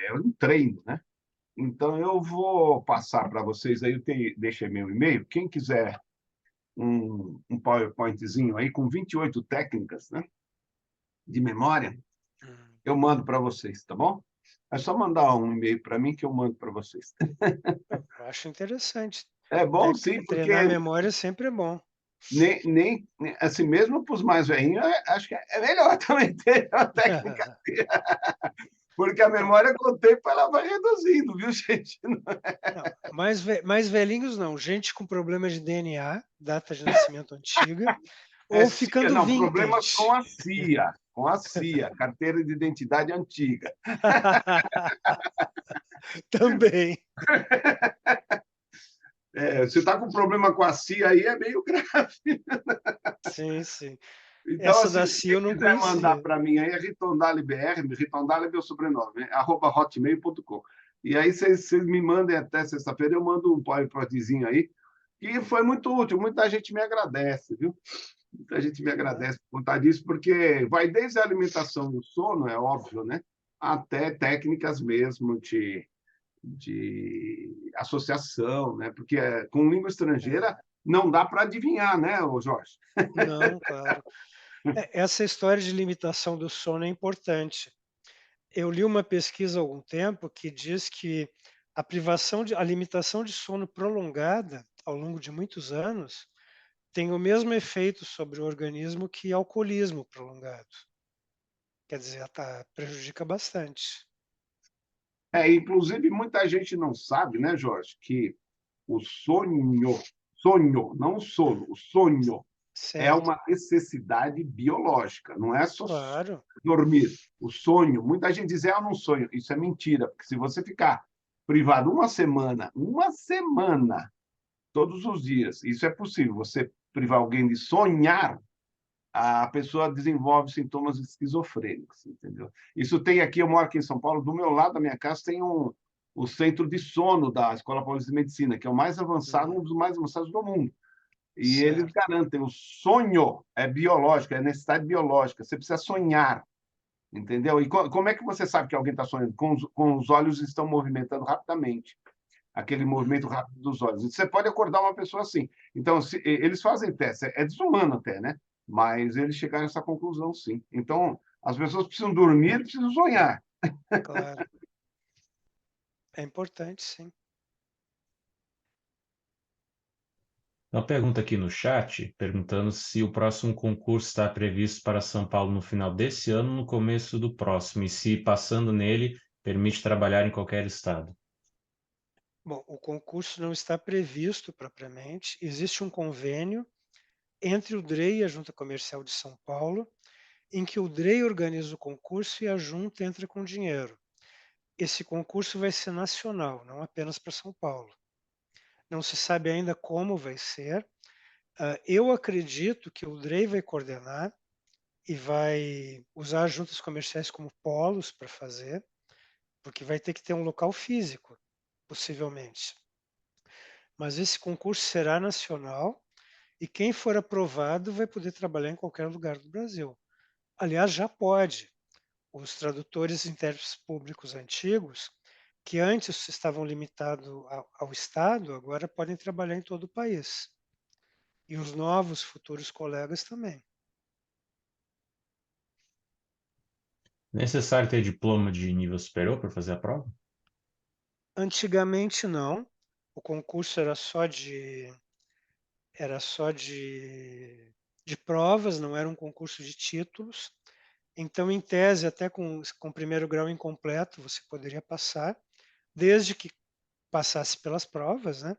Speaker 5: é um treino, né? Então, eu vou passar para vocês aí, deixei meu e-mail. Quem quiser um PowerPointzinho aí com 28 técnicas, né, de memória, eu mando para vocês, tá bom? É só mandar um e-mail para mim que eu mando para vocês.
Speaker 2: Eu acho interessante.
Speaker 5: É bom, sim, porque
Speaker 2: Treinar a memória sempre é bom.
Speaker 5: nem assim mesmo para os mais velhinhos, acho que é melhor também ter uma técnica, porque a memória com o tempo ela vai reduzindo, viu, gente?
Speaker 2: Não, mais velhinhos não. Gente com problema de DNA, data de nascimento antiga, ou ficando
Speaker 5: não, problemas
Speaker 2: vintage.
Speaker 5: com a CIA, carteira de identidade antiga.
Speaker 2: Também.
Speaker 5: Você está com problema com a CIA aí, é meio grave.
Speaker 2: Sim, sim.
Speaker 5: Então,
Speaker 2: Essa
Speaker 5: assim,
Speaker 2: da
Speaker 5: se
Speaker 2: CIA eu
Speaker 5: você
Speaker 2: não
Speaker 5: quiser mandar
Speaker 2: conhecia.
Speaker 5: para mim aí, é RitondaleBR, Ritondale é meu sobrenome, @hotmail.com. E aí vocês me mandem até sexta-feira, eu mando um PowerPointzinho aí, e foi muito útil, muita gente me agradece, viu? Muita gente me agradece por conta disso, porque vai desde a alimentação e o sono, é óbvio, né? Até técnicas mesmo de associação, né? Porque com língua estrangeira não dá para adivinhar, né, Jorge?
Speaker 2: Não, claro. Essa história de limitação do sono é importante. Eu li uma pesquisa há algum tempo que diz que a limitação de sono prolongada ao longo de muitos anos tem o mesmo efeito sobre o organismo que alcoolismo prolongado. Quer dizer, prejudica bastante.
Speaker 5: Inclusive, muita gente não sabe, né, Jorge, que o sonho, não o sono, o sonho é
Speaker 2: Certo,
Speaker 5: uma necessidade biológica, não é só
Speaker 2: claro.
Speaker 5: dormir. O sonho, muita gente diz, eu não sonho. Isso é mentira, porque se você ficar privado uma semana, todos os dias, isso é possível, você privar alguém de sonhar, a pessoa desenvolve sintomas esquizofrênicos, entendeu? Isso tem aqui, eu moro aqui em São Paulo, do meu lado da minha casa tem o centro de sono da Escola Paulista de Medicina, que é o mais avançado, um dos mais avançados do mundo. E eles
Speaker 2: Certo.
Speaker 5: garantem, o sonho é biológico, é necessidade biológica, você precisa sonhar, entendeu? E como é que você sabe que alguém está sonhando? Com os olhos estão movimentando rapidamente, aquele movimento rápido dos olhos. Você pode acordar uma pessoa assim. Então, eles fazem teste, é desumano até, né? Mas eles chegaram a essa conclusão, sim. Então, as pessoas precisam dormir, precisam sonhar.
Speaker 2: Claro. É importante, sim.
Speaker 1: Uma pergunta aqui no chat, perguntando se o próximo concurso está previsto para São Paulo no final desse ano, no começo do próximo, e se passando nele, permite trabalhar em qualquer estado.
Speaker 2: Bom, o concurso não está previsto propriamente. Existe um convênio entre o DREI e a Junta Comercial de São Paulo, em que o DREI organiza o concurso e a Junta entra com dinheiro. Esse concurso vai ser nacional, não apenas para São Paulo. Não se sabe ainda como vai ser. Eu acredito que o DREI vai coordenar e vai usar as juntas comerciais como polos para fazer, porque vai ter que ter um local físico, possivelmente. Mas esse concurso será nacional e quem for aprovado vai poder trabalhar em qualquer lugar do Brasil. Aliás, já pode. Os tradutores e intérpretes públicos antigos, que antes estavam limitados ao Estado, agora podem trabalhar em todo o país. E os novos futuros colegas também.
Speaker 1: Necessário ter diploma de nível superior para fazer a prova?
Speaker 2: Antigamente não, o concurso era só de provas, não era um concurso de títulos. Então, em tese, até com primeiro grau incompleto, você poderia passar, desde que passasse pelas provas, né?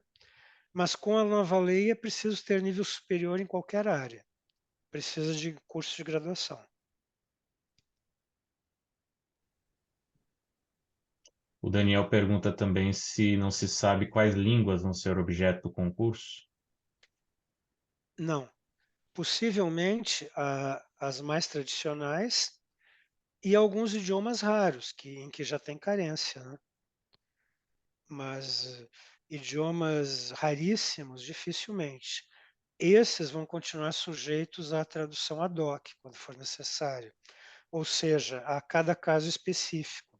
Speaker 2: Mas com a nova lei é preciso ter nível superior em qualquer área. Precisa de curso de graduação.
Speaker 1: O Daniel pergunta também se não se sabe quais línguas vão ser objeto do concurso.
Speaker 2: Não. Possivelmente as mais tradicionais e alguns idiomas raros, em que já tem carência, né? Mas idiomas raríssimos, dificilmente. Esses vão continuar sujeitos à tradução ad hoc, quando for necessário, ou seja, a cada caso específico.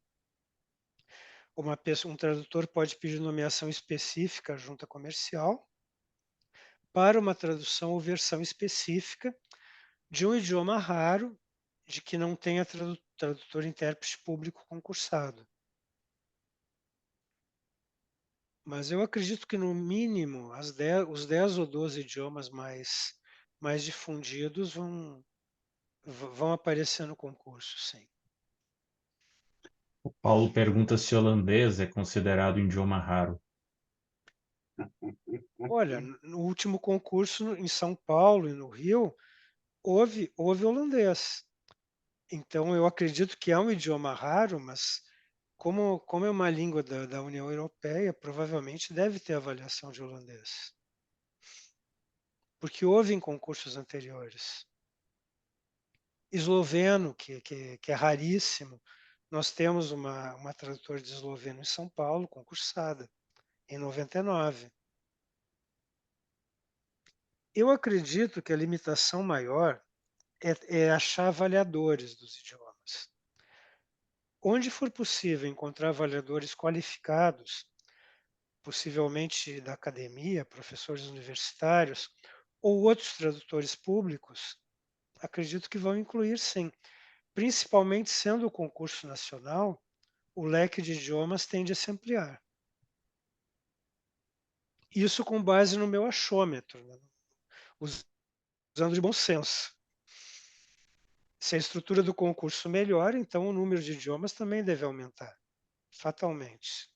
Speaker 2: Um tradutor pode pedir nomeação específica à junta comercial para uma tradução ou versão específica de um idioma raro de que não tenha tradutor intérprete público concursado. Mas eu acredito que, no mínimo, os 10 ou 12 idiomas mais difundidos vão aparecer no concurso, sim.
Speaker 1: O Paulo pergunta se holandês é considerado um idioma raro.
Speaker 2: Olha, no último concurso em São Paulo e no Rio, houve holandês. Então, eu acredito que é um idioma raro, mas como é uma língua da União Europeia, provavelmente deve ter avaliação de holandês. Porque houve em concursos anteriores. Esloveno, que é raríssimo. Nós temos uma tradutora de esloveno em São Paulo, concursada, em 99. Eu acredito que a limitação maior é achar avaliadores dos idiomas. Onde for possível encontrar avaliadores qualificados, possivelmente da academia, professores universitários, ou outros tradutores públicos, acredito que vão incluir sim. Principalmente sendo o concurso nacional, o leque de idiomas tende a se ampliar. Isso com base no meu achômetro, né? Usando de bom senso. Se a estrutura do concurso melhora, então o número de idiomas também deve aumentar, fatalmente.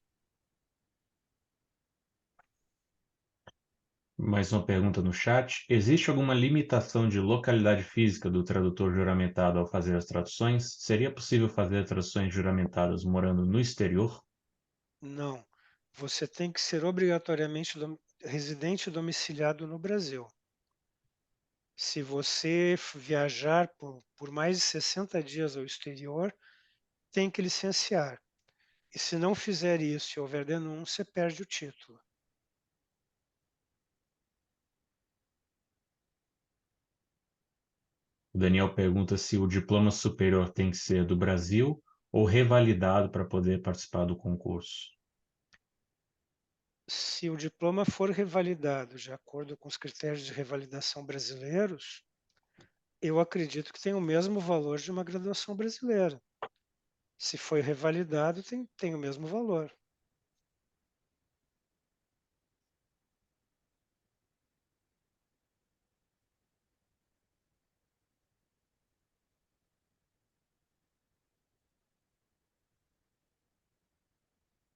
Speaker 1: Mais uma pergunta no chat. Existe alguma limitação de localidade física do tradutor juramentado ao fazer as traduções? Seria possível fazer traduções juramentadas morando no exterior?
Speaker 2: Não. Você tem que ser obrigatoriamente residente domiciliado no Brasil. Se você viajar por mais de 60 dias ao exterior, tem que licenciar. E se não fizer isso e houver denúncia, perde o título.
Speaker 1: O Daniel pergunta se o diploma superior tem que ser do Brasil ou revalidado para poder participar do concurso.
Speaker 2: Se o diploma for revalidado de acordo com os critérios de revalidação brasileiros, eu acredito que tem o mesmo valor de uma graduação brasileira. Se foi revalidado, tem o mesmo valor.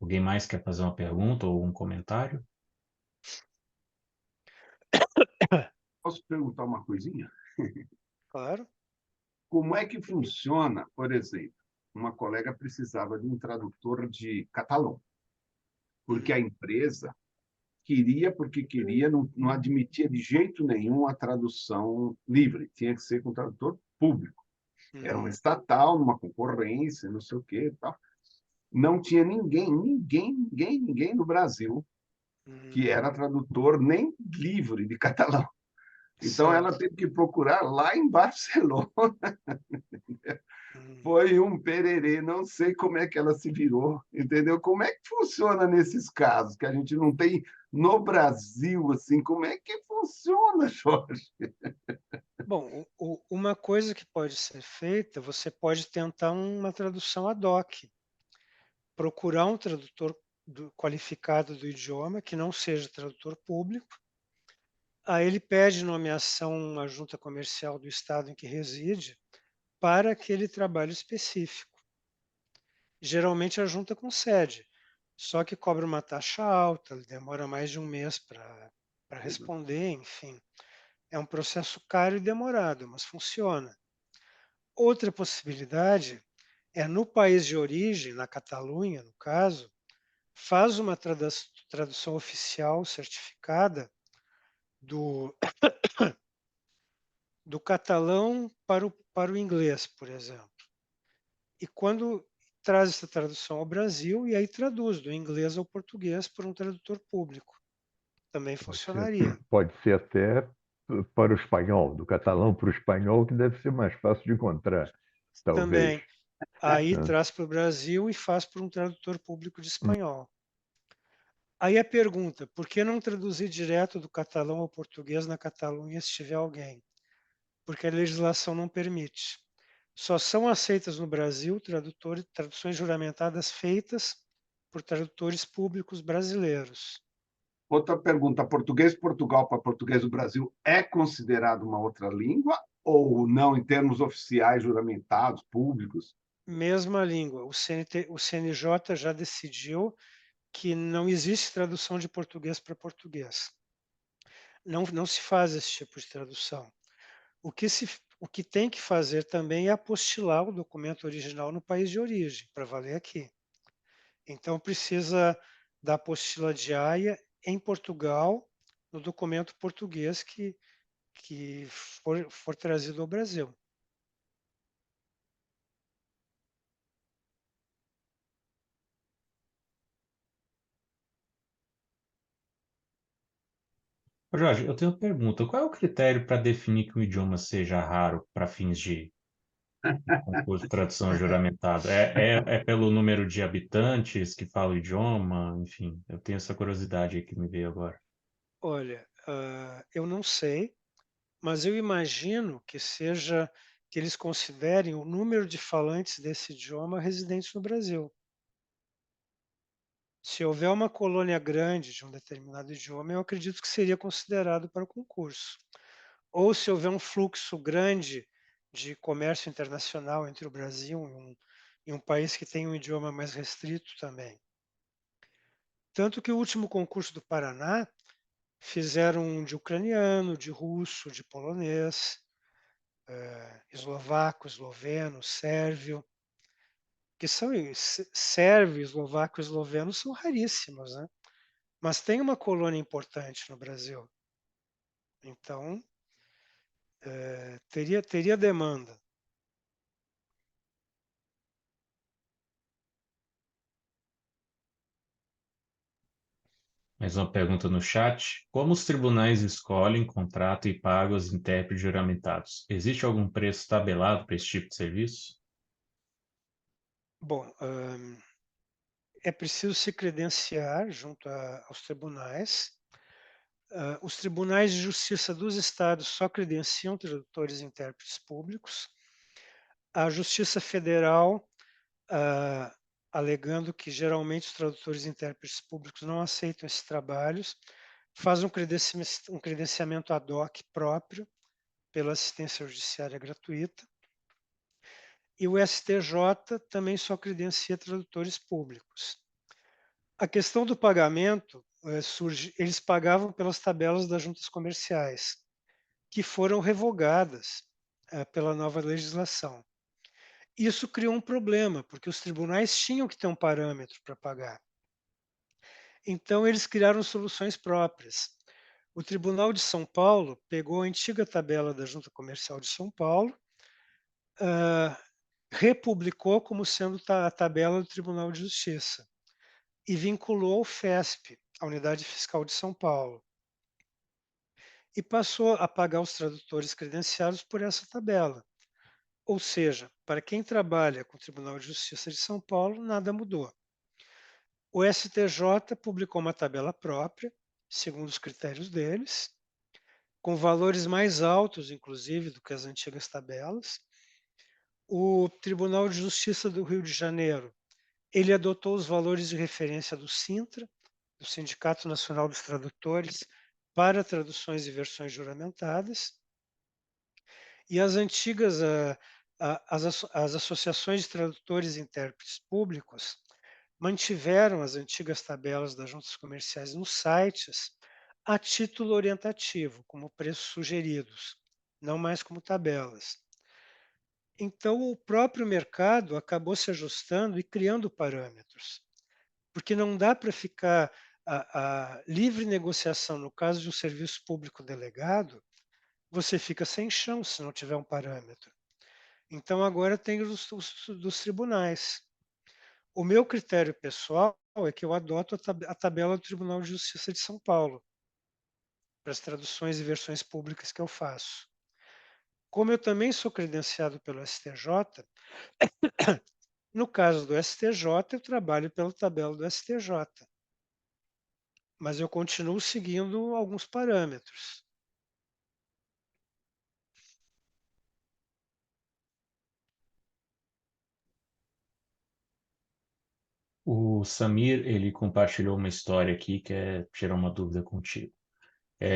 Speaker 1: Alguém mais quer fazer uma pergunta ou um comentário?
Speaker 5: Posso perguntar uma coisinha?
Speaker 2: Claro.
Speaker 5: Como é que funciona, por exemplo, uma colega precisava de um tradutor de catalão, porque a empresa queria, porque queria, não admitia de jeito nenhum a tradução livre, tinha que ser com tradutor público. Era uma estatal, numa concorrência, não sei o quê e tal. Não tinha ninguém no Brasil que era tradutor nem livre de catalão. Então, ela
Speaker 2: Certo.
Speaker 5: teve que procurar lá em Barcelona.
Speaker 2: Hum.
Speaker 5: Foi um pererê, não sei como é que ela se virou, entendeu? Como é que funciona nesses casos que a gente não tem no Brasil, assim, como é que funciona, Jorge?
Speaker 2: Bom, uma coisa que pode ser feita, você pode tentar uma tradução ad hoc, procurar um tradutor qualificado do idioma, que não seja tradutor público. Aí ele pede nomeação à junta comercial do estado em que reside para aquele trabalho específico. Geralmente a junta concede, só que cobra uma taxa alta, demora mais de um mês para responder, enfim. É um processo caro e demorado, mas funciona. Outra possibilidade é no país de origem, na Catalunha, no caso, faz uma tradução oficial certificada do, do catalão para o inglês, por exemplo. E quando traz essa tradução ao Brasil, e aí traduz do inglês ao português por um tradutor público. Também funcionaria.
Speaker 3: Pode ser até para o espanhol, do catalão para o espanhol, que deve ser mais fácil de encontrar, talvez.
Speaker 2: Também. Aí
Speaker 3: Né?
Speaker 2: traz para o Brasil e faz por um tradutor público de espanhol. Aí a pergunta, por que não traduzir direto do catalão ao português na Catalunha se tiver alguém? Porque a legislação não permite. Só são aceitas no Brasil traduções juramentadas feitas por tradutores públicos brasileiros.
Speaker 5: Outra pergunta, português Portugal para português do Brasil é considerado uma outra língua ou não em termos oficiais, juramentados, públicos?
Speaker 2: Mesma língua. O CNJ já decidiu que não existe tradução de português para português. Não se faz esse tipo de tradução. O que tem que fazer também é apostilar o documento original no país de origem, para valer aqui. Então, precisa da apostila diária em Portugal, no documento português que for trazido ao Brasil.
Speaker 1: Ô, Jorge, eu tenho uma pergunta. Qual é o critério para definir que um idioma seja raro para fins de concurso de tradução juramentado? É pelo número de habitantes que falam o idioma? Enfim, eu tenho essa curiosidade aí que me veio agora.
Speaker 2: Olha, eu não sei, mas eu imagino que eles considerem o número de falantes desse idioma residentes no Brasil. Se houver uma colônia grande de um determinado idioma, eu acredito que seria considerado para o concurso. Ou se houver um fluxo grande de comércio internacional entre o Brasil e um país que tem um idioma mais restrito também. Tanto que o último concurso do Paraná fizeram de ucraniano, de russo, de polonês, eslovaco, esloveno, sérvio, que são sérvio, eslovaco e esloveno são raríssimos, né? Mas tem uma colônia importante no Brasil. Então, teria demanda.
Speaker 1: Mais uma pergunta no chat. Como os tribunais escolhem, contratam e pagam os intérpretes juramentados? Existe algum preço tabelado para esse tipo de serviço?
Speaker 2: Bom, é preciso se credenciar junto aos tribunais. Os tribunais de justiça dos estados só credenciam tradutores e intérpretes públicos. A Justiça Federal, alegando que geralmente os tradutores e intérpretes públicos não aceitam esses trabalhos, faz um credenciamento ad hoc próprio pela assistência judiciária gratuita. E o STJ também só credencia tradutores públicos. A questão do pagamento surge, eles pagavam pelas tabelas das juntas comerciais, que foram revogadas pela nova legislação. Isso criou um problema, porque os tribunais tinham que ter um parâmetro para pagar. Então, eles criaram soluções próprias. O Tribunal de São Paulo pegou a antiga tabela da Junta Comercial de São Paulo, republicou como sendo a tabela do Tribunal de Justiça e vinculou ao FESP, a Unidade Fiscal de São Paulo. e passou a pagar os tradutores credenciados por essa tabela. Ou seja, para quem trabalha com o Tribunal de Justiça de São Paulo, nada mudou. O STJ publicou uma tabela própria, segundo os critérios deles, com valores mais altos, inclusive, do que as antigas tabelas. O Tribunal de Justiça do Rio de Janeiro, ele adotou os valores de referência do SINTRA, do Sindicato Nacional dos Tradutores, para traduções e versões juramentadas. E as antigas, as associações de tradutores e intérpretes públicos mantiveram as antigas tabelas das juntas comerciais nos sites a título orientativo, como preços sugeridos, não mais como tabelas. Então, o próprio mercado acabou se ajustando e criando parâmetros, porque não dá para ficar a livre negociação no caso de um serviço público delegado, você fica sem chão se não tiver um parâmetro. Então, agora tem os dos tribunais. O meu critério pessoal é que eu adoto a tabela do Tribunal de Justiça de São Paulo para as traduções e versões públicas que eu faço. Como eu também sou credenciado pelo STJ, no caso do STJ, eu trabalho pela tabela do STJ, mas eu continuo seguindo alguns parâmetros.
Speaker 1: O Samir, ele compartilhou uma história aqui que é tirar uma dúvida contigo.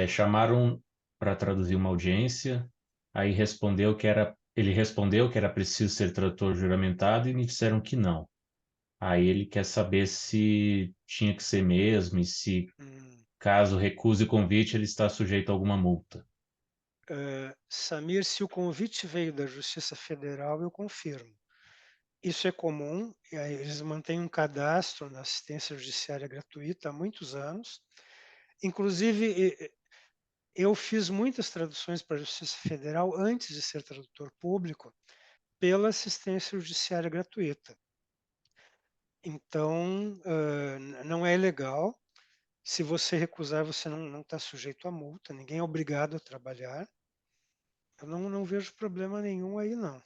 Speaker 1: Chamaram para traduzir uma audiência, aí ele respondeu que era preciso ser tradutor juramentado e me disseram que não. Aí ele quer saber se tinha que ser mesmo e se, caso recuse o convite, ele está sujeito a alguma multa.
Speaker 2: Samir, se o convite veio da Justiça Federal, eu confirmo. Isso é comum, eles mantêm um cadastro na assistência judiciária gratuita há muitos anos. Inclusive, eu fiz muitas traduções para a Justiça Federal antes de ser tradutor público, pela assistência judiciária gratuita. Então, não é ilegal. Se você recusar, você não está sujeito a multa, ninguém é obrigado a trabalhar. Eu não vejo problema nenhum aí, não.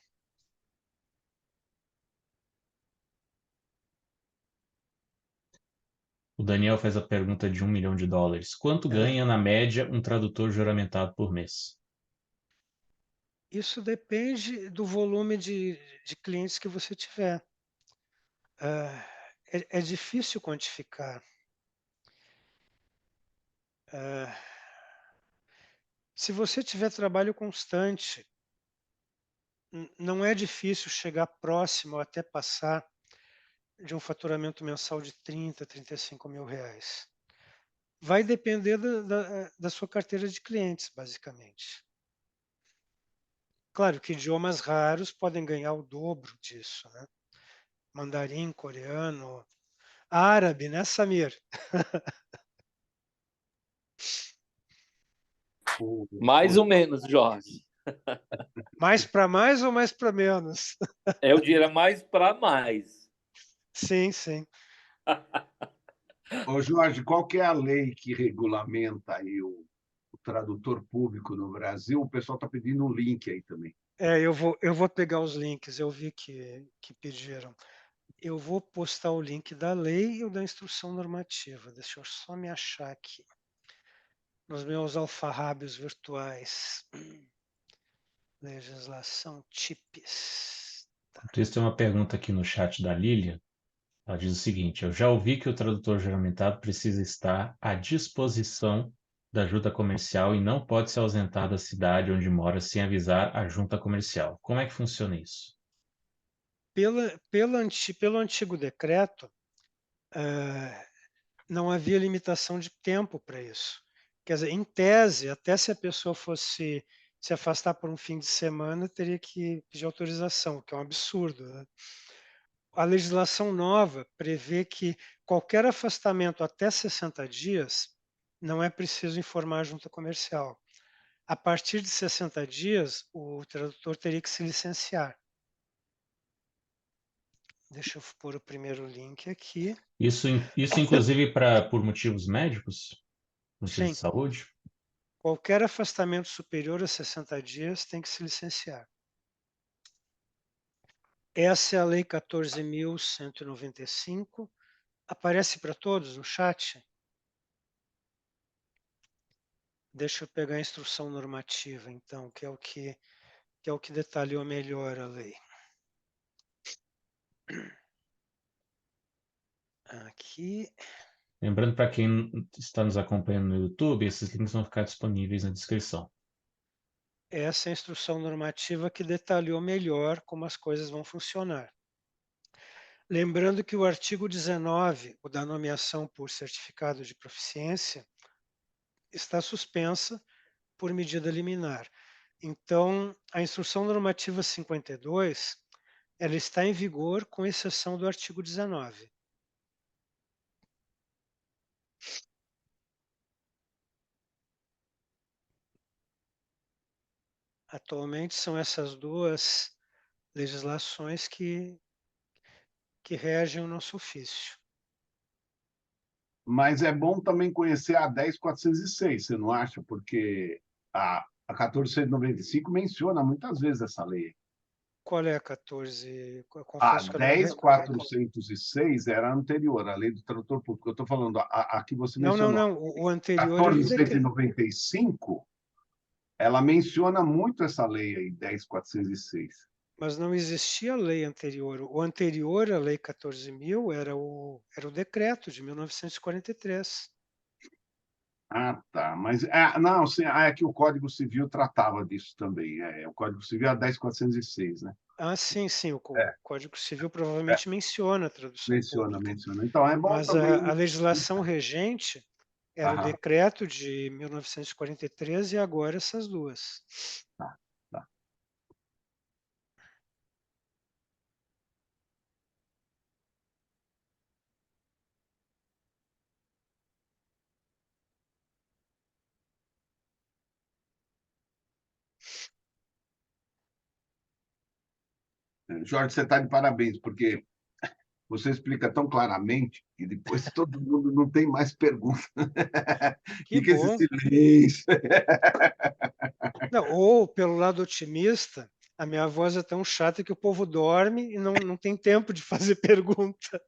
Speaker 1: O Daniel fez a pergunta de $1 milhão. Quanto ganha, na média, um tradutor juramentado por mês?
Speaker 2: Isso depende do volume de clientes que você tiver. É difícil quantificar. Se você tiver trabalho constante, não é difícil chegar próximo ou até passar de um faturamento mensal de 30, 35 mil reais. Vai depender da sua carteira de clientes, basicamente. Claro que idiomas raros podem ganhar o dobro disso, né? Mandarim, coreano, árabe, né, Samir?
Speaker 7: Mais ou menos, Jorge.
Speaker 2: Mais para mais ou mais para menos?
Speaker 7: Eu diria mais para mais.
Speaker 2: Sim, sim.
Speaker 5: Ô, Jorge, qual que é a lei que regulamenta aí o tradutor público no Brasil? O pessoal está pedindo um link aí também.
Speaker 2: Eu vou pegar os links, eu vi que pediram. Eu vou postar o link da lei e o da instrução normativa. Deixa eu só me achar aqui nos meus alfarrábios virtuais. Legislação TIPS.
Speaker 1: Tem uma pergunta aqui no chat da Lília. Ela diz o seguinte: eu já ouvi que o tradutor juramentado precisa estar à disposição da junta comercial e não pode se ausentar da cidade onde mora sem avisar a junta comercial. Como é que funciona isso?
Speaker 2: Pelo antigo decreto, não havia limitação de tempo para isso. Quer dizer, em tese, até se a pessoa fosse se afastar por um fim de semana, teria que pedir autorização, o que é um absurdo, né? A legislação nova prevê que qualquer afastamento até 60 dias não é preciso informar a junta comercial. A partir de 60 dias, o tradutor teria que se licenciar. Deixa eu pôr o primeiro link aqui.
Speaker 1: Isso inclusive por motivos médicos? Motivos
Speaker 2: Sim.
Speaker 1: de saúde?
Speaker 2: Qualquer afastamento superior a 60 dias tem que se licenciar. Essa é a Lei 14.195. Aparece para todos no chat? Deixa eu pegar a instrução normativa, então, que é o que detalhou melhor a lei. Aqui.
Speaker 1: Lembrando para quem está nos acompanhando no YouTube, esses links vão ficar disponíveis na descrição.
Speaker 2: Essa é a instrução normativa que detalhou melhor como as coisas vão funcionar. Lembrando que o artigo 19, o da nomeação por certificado de proficiência, está suspensa por medida liminar. Então, a instrução normativa 52, ela está em vigor com exceção do artigo 19. Atualmente são essas duas legislações que regem o nosso ofício.
Speaker 5: Mas é bom também conhecer a 10.406, você não acha? Porque a 14.195 menciona muitas vezes essa lei.
Speaker 2: Qual é a 14? Eu
Speaker 5: A
Speaker 2: confesso que eu não me recordo.
Speaker 5: 10.406 era a anterior, a lei do tradutor público. Eu estou falando, a que você
Speaker 2: Não,
Speaker 5: mencionou.
Speaker 2: não. O anterior é do decreto.
Speaker 5: 14.195, ela menciona muito essa lei aí, 10.406.
Speaker 2: Mas não existia lei anterior. O anterior à Lei 14.000 era o decreto de 1943.
Speaker 5: Ah, tá. Mas, não, sim, é que o Código Civil tratava disso também. O Código Civil é a 10.406, né?
Speaker 2: Ah, sim. O
Speaker 5: É,
Speaker 2: Código Civil
Speaker 5: é,
Speaker 2: provavelmente menciona a tradução pública.
Speaker 5: menciona. Então, é bom
Speaker 2: Mas
Speaker 5: também.
Speaker 2: a legislação regente era o
Speaker 5: Aham,
Speaker 2: decreto de 1943 e agora essas duas.
Speaker 5: tá, tá. Jorge, você está de parabéns, porque você explica tão claramente que depois todo mundo não tem mais pergunta.
Speaker 2: Que
Speaker 5: Fica esse
Speaker 2: bom.
Speaker 5: silêncio.
Speaker 2: Não, ou, pelo lado otimista, a minha voz é tão chata que o povo dorme e não tem tempo de fazer pergunta.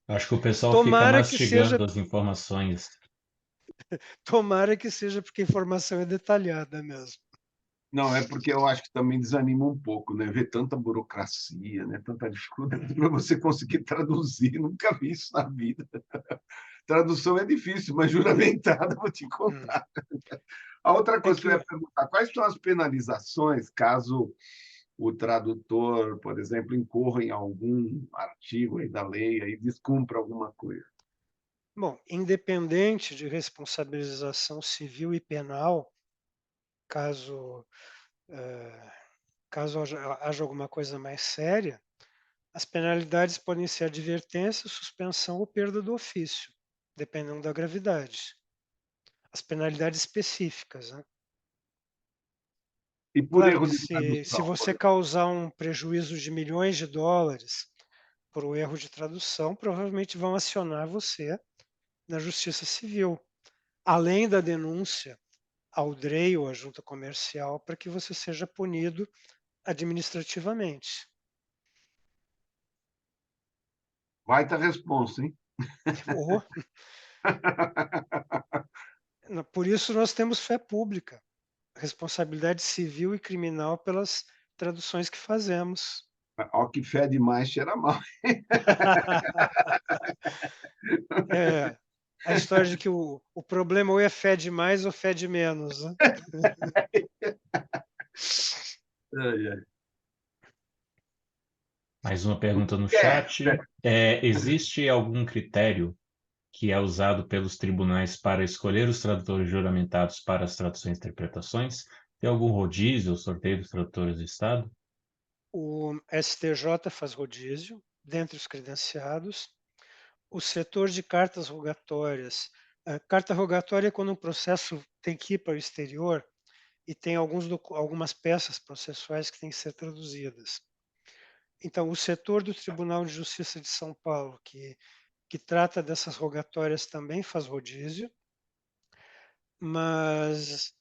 Speaker 1: Acho que o pessoal fica
Speaker 2: Tomara que seja,
Speaker 1: mastigando as informações.
Speaker 2: tomara que seja porque a informação é detalhada mesmo.
Speaker 5: Não, é porque eu acho que também desanima um pouco, né? Ver tanta burocracia, né? Tanta dificuldade para você conseguir traduzir. Nunca vi isso na vida. Tradução é difícil, mas juramentada, vou te contar. A outra
Speaker 2: É
Speaker 5: coisa que
Speaker 2: que
Speaker 5: eu ia perguntar, quais são as penalizações caso o tradutor, por exemplo, incorra em algum artigo aí da lei e descumpra alguma coisa?
Speaker 2: Bom, independente de responsabilização civil e penal, caso, caso haja alguma coisa mais séria, as penalidades podem ser advertência, suspensão ou perda do ofício, dependendo da gravidade. As penalidades específicas, né?
Speaker 5: E por
Speaker 2: Claro
Speaker 5: erro
Speaker 2: que
Speaker 5: de
Speaker 2: se
Speaker 5: tradução, por
Speaker 2: você
Speaker 5: exemplo?
Speaker 2: causar um prejuízo de milhões de dólares por um erro de tradução, provavelmente vão acionar você na Justiça Civil, além da denúncia ao DREI ou à Junta Comercial para que você seja punido administrativamente.
Speaker 5: Vai ter responsa, hein?
Speaker 2: Ou, por isso nós temos fé pública, responsabilidade civil e criminal pelas traduções que fazemos.
Speaker 5: Ó, que fede mais, cheira mal.
Speaker 2: É, a história de que o problema ou é fede mais ou fede menos, né?
Speaker 5: Ai, ai.
Speaker 1: Mais uma pergunta no
Speaker 5: É,
Speaker 1: chat. Existe algum critério que é usado pelos tribunais para escolher os tradutores juramentados para as traduções e interpretações? Tem algum rodízio ou sorteio dos tradutores do Estado?
Speaker 2: O STJ faz rodízio dentre os credenciados. O setor de cartas rogatórias. A carta rogatória é quando um processo tem que ir para o exterior e tem algumas peças processuais que têm que ser traduzidas. Então, o setor do Tribunal de Justiça de São Paulo, que trata dessas rogatórias, também faz rodízio. mas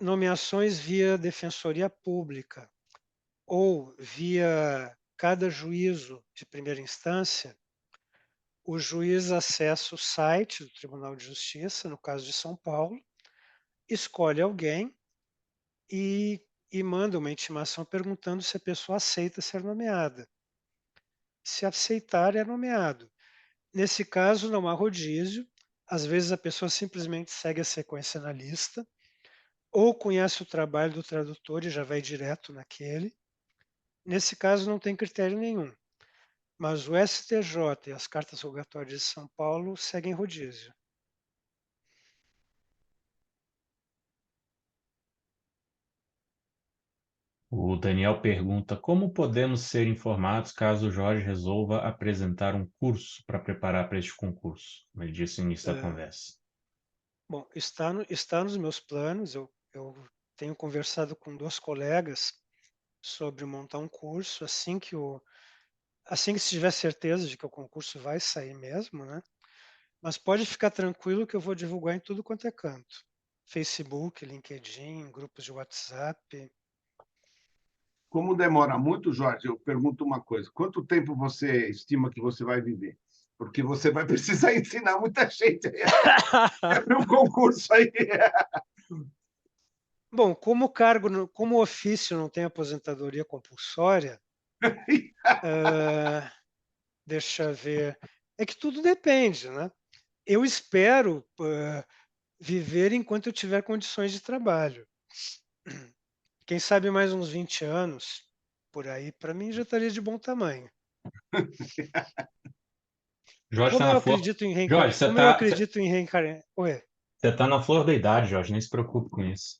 Speaker 2: nomeações via Defensoria Pública ou via cada juízo de primeira instância, o juiz acessa o site do Tribunal de Justiça, no caso de São Paulo, escolhe alguém e manda uma intimação perguntando se a pessoa aceita ser nomeada. Se aceitar, é nomeado. Nesse caso, não há rodízio. Às vezes a pessoa simplesmente segue a sequência na lista, ou conhece o trabalho do tradutor e já vai direto naquele. Nesse caso, não tem critério nenhum. Mas o STJ e as cartas rogatórias de São Paulo seguem rodízio.
Speaker 1: O Daniel pergunta: como podemos ser informados caso o Jorge resolva apresentar um curso para preparar para este concurso? Como ele disse no início da conversa.
Speaker 2: Bom, está nos meus planos. Eu tenho conversado com 2 colegas sobre montar um curso assim que se tiver certeza de que o concurso vai sair mesmo, né? Mas pode ficar tranquilo que eu vou divulgar em tudo quanto é canto. Facebook, LinkedIn, grupos de WhatsApp.
Speaker 5: Como demora muito, Jorge, eu pergunto uma coisa: quanto tempo você estima que você vai viver? Porque você vai precisar ensinar muita gente para um concurso aí.
Speaker 2: Bom, como o ofício não tem aposentadoria compulsória, deixa eu ver. É que tudo depende, né? Eu espero viver enquanto eu tiver condições de trabalho. Quem sabe mais uns 20 anos, por aí, para mim já estaria de bom tamanho.
Speaker 1: Jorge está
Speaker 2: Como eu
Speaker 1: na flor.
Speaker 2: acredito em
Speaker 1: Jorge,
Speaker 2: como eu acredito em reencarnação.
Speaker 1: você tá na flor da idade, Jorge, nem se preocupe com isso.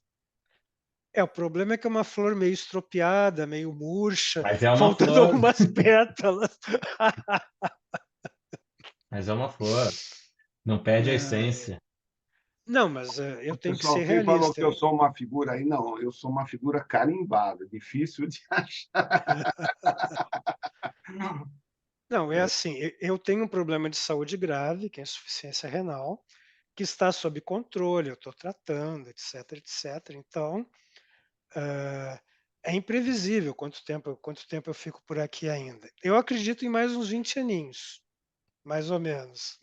Speaker 2: O problema é que é uma flor meio estropiada, meio murcha,
Speaker 1: Mas é uma
Speaker 2: faltando
Speaker 1: flor.
Speaker 2: algumas pétalas.
Speaker 1: Mas é uma flor. Não perde a essência.
Speaker 2: Não, mas eu
Speaker 5: O
Speaker 2: tenho que
Speaker 5: pessoal,
Speaker 2: ser
Speaker 5: quem falou
Speaker 2: realista.
Speaker 5: que eu sou uma figura aí? Não, eu sou uma figura carimbada, difícil de achar.
Speaker 2: Não, é assim, eu tenho um problema de saúde grave, que é insuficiência renal, que está sob controle, eu estou tratando, etc, etc. Então, é imprevisível quanto tempo eu fico por aqui ainda. Eu acredito em mais uns 20 aninhos, mais ou menos.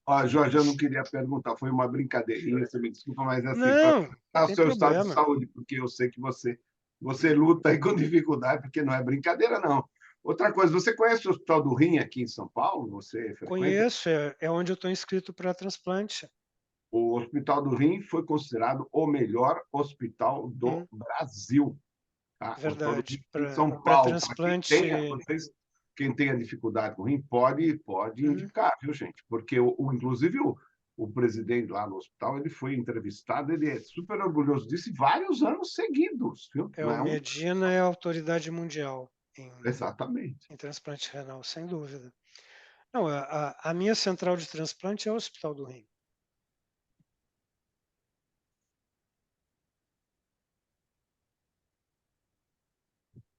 Speaker 5: Ó, Jorge, eu não queria perguntar, foi uma brincadeirinha, você me desculpa, mas assim, para
Speaker 2: Não,
Speaker 5: o
Speaker 2: tem
Speaker 5: seu estado de
Speaker 2: problema.
Speaker 5: saúde, porque eu sei que você luta aí com dificuldade, porque não é brincadeira, não. Outra coisa, você conhece o Hospital do Rim aqui em São Paulo? Você frequenta?
Speaker 2: Conheço, é onde eu estou inscrito para transplante.
Speaker 5: O Hospital do Rim foi considerado o melhor hospital do Brasil. Tá? O Hospital do Rim
Speaker 2: Verdade.
Speaker 5: em São
Speaker 2: Para
Speaker 5: Paulo. Para
Speaker 2: transplante.
Speaker 5: quem tenha dificuldade com o rim, pode indicar, viu, gente? Porque, inclusive, o presidente lá no hospital, ele foi entrevistado, ele é super orgulhoso disso, vários anos seguidos, viu?
Speaker 2: O Medina é a autoridade mundial
Speaker 5: Exatamente.
Speaker 2: em transplante renal, sem dúvida. Não, a minha central de transplante é o Hospital do Rim.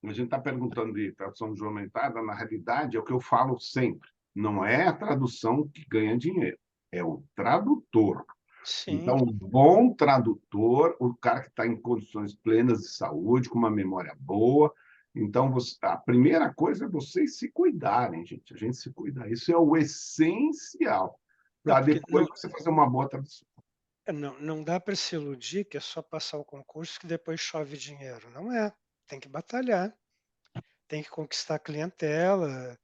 Speaker 5: A gente está perguntando de tradução juramentada, na realidade, é o que eu falo sempre. Não é a tradução que ganha dinheiro, é o tradutor.
Speaker 2: Sim.
Speaker 5: Então, um bom tradutor, o cara que está em condições plenas de saúde, com uma memória boa. Então, a primeira coisa é vocês se cuidarem, gente. A gente se cuidar. Isso é o essencial. Para depois você fazer uma boa tradução.
Speaker 2: Não dá para se iludir que é só passar o concurso que depois chove dinheiro. Não é. Tem que batalhar. Tem que conquistar a clientela.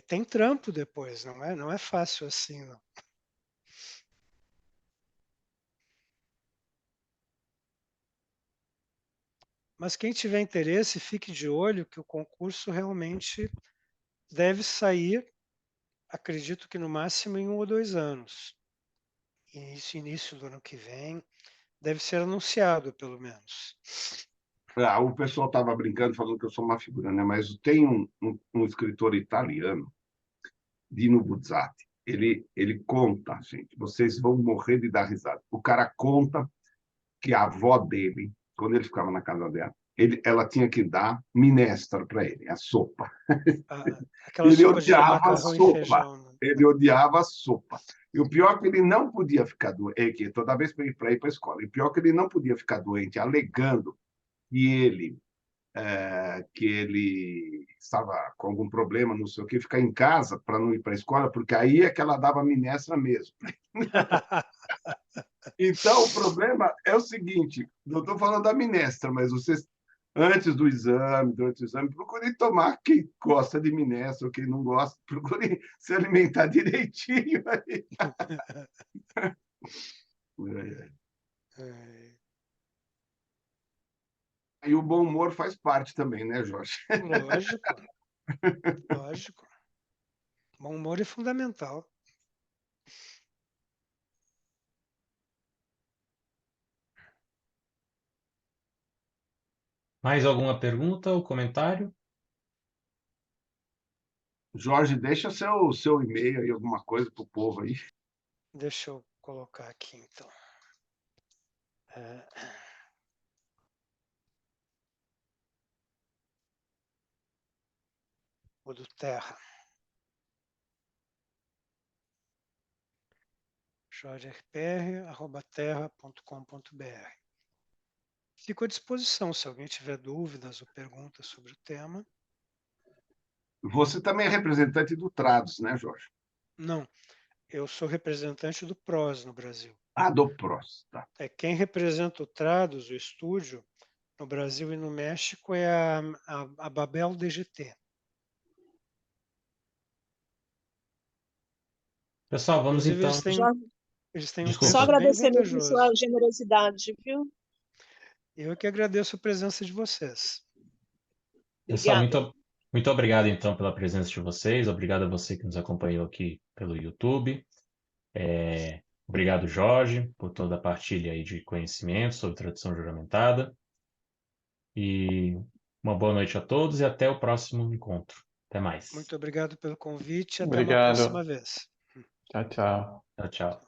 Speaker 2: Tem trampo depois. Não é fácil assim, não. Mas quem tiver interesse, fique de olho que o concurso realmente deve sair, acredito que no máximo em 1 ou 2 anos. Início do ano que vem, deve ser anunciado, pelo menos.
Speaker 5: O pessoal estava brincando, falando que eu sou uma figura, né? Mas tem um escritor italiano, Dino Buzzati. Ele conta, gente, vocês vão morrer de dar risada. O cara conta que a avó dele, quando ele ficava na casa dela, ela tinha que dar minestra para ele, a sopa.
Speaker 2: Aquela
Speaker 5: Ele
Speaker 2: sopa de
Speaker 5: odiava a
Speaker 2: macarrão e
Speaker 5: sopa.
Speaker 2: feijão. Né?
Speaker 5: Ele odiava a sopa. E o pior é que ele não podia ficar doente, toda vez para ir para a escola. E o pior é que ele não podia ficar doente, alegando que ele estava com algum problema, não sei o quê, ficar em casa para não ir para a escola, porque aí é que ela dava minestra mesmo. Então, o problema é o seguinte, não estou falando da minestra, mas vocês, antes do exame, durante o exame, procurem tomar quem gosta de minestra ou quem não gosta, procurem se alimentar direitinho. E o bom humor faz parte também, né, Jorge?
Speaker 2: Lógico, lógico. Bom humor é fundamental.
Speaker 1: Mais alguma pergunta ou comentário?
Speaker 5: Jorge, deixa seu e-mail aí, alguma coisa para o povo aí.
Speaker 2: Deixa eu colocar aqui, então. O do Terra. jorgerpr@terra.com.br. Fico à disposição se alguém tiver dúvidas ou perguntas sobre o tema.
Speaker 5: Você também é representante do Trados, né, Jorge?
Speaker 2: Não, eu sou representante do PROS no Brasil.
Speaker 5: Ah, do PROS, tá.
Speaker 2: Quem representa o Trados, o estúdio, no Brasil e no México é a Babel DGT.
Speaker 1: Pessoal, vamos
Speaker 2: Inclusive,
Speaker 1: então.
Speaker 2: eles têm um
Speaker 1: Desculpa.
Speaker 6: Só
Speaker 2: preço bem
Speaker 6: agradecer mesmo
Speaker 2: vantajoso.
Speaker 6: sua generosidade, viu?
Speaker 2: Eu que agradeço a presença de vocês.
Speaker 1: Pessoal,
Speaker 6: Obrigada.
Speaker 1: muito obrigado então pela presença de vocês. Obrigado a você que nos acompanhou aqui pelo YouTube. Obrigado, Jorge, por toda a partilha aí de conhecimento sobre tradução juramentada. E uma boa noite a todos e até o próximo encontro. Até mais.
Speaker 2: Muito obrigado pelo convite e até uma
Speaker 8: Obrigado.
Speaker 2: próxima vez.
Speaker 8: Tchau, tchau.
Speaker 1: Tchau, tchau.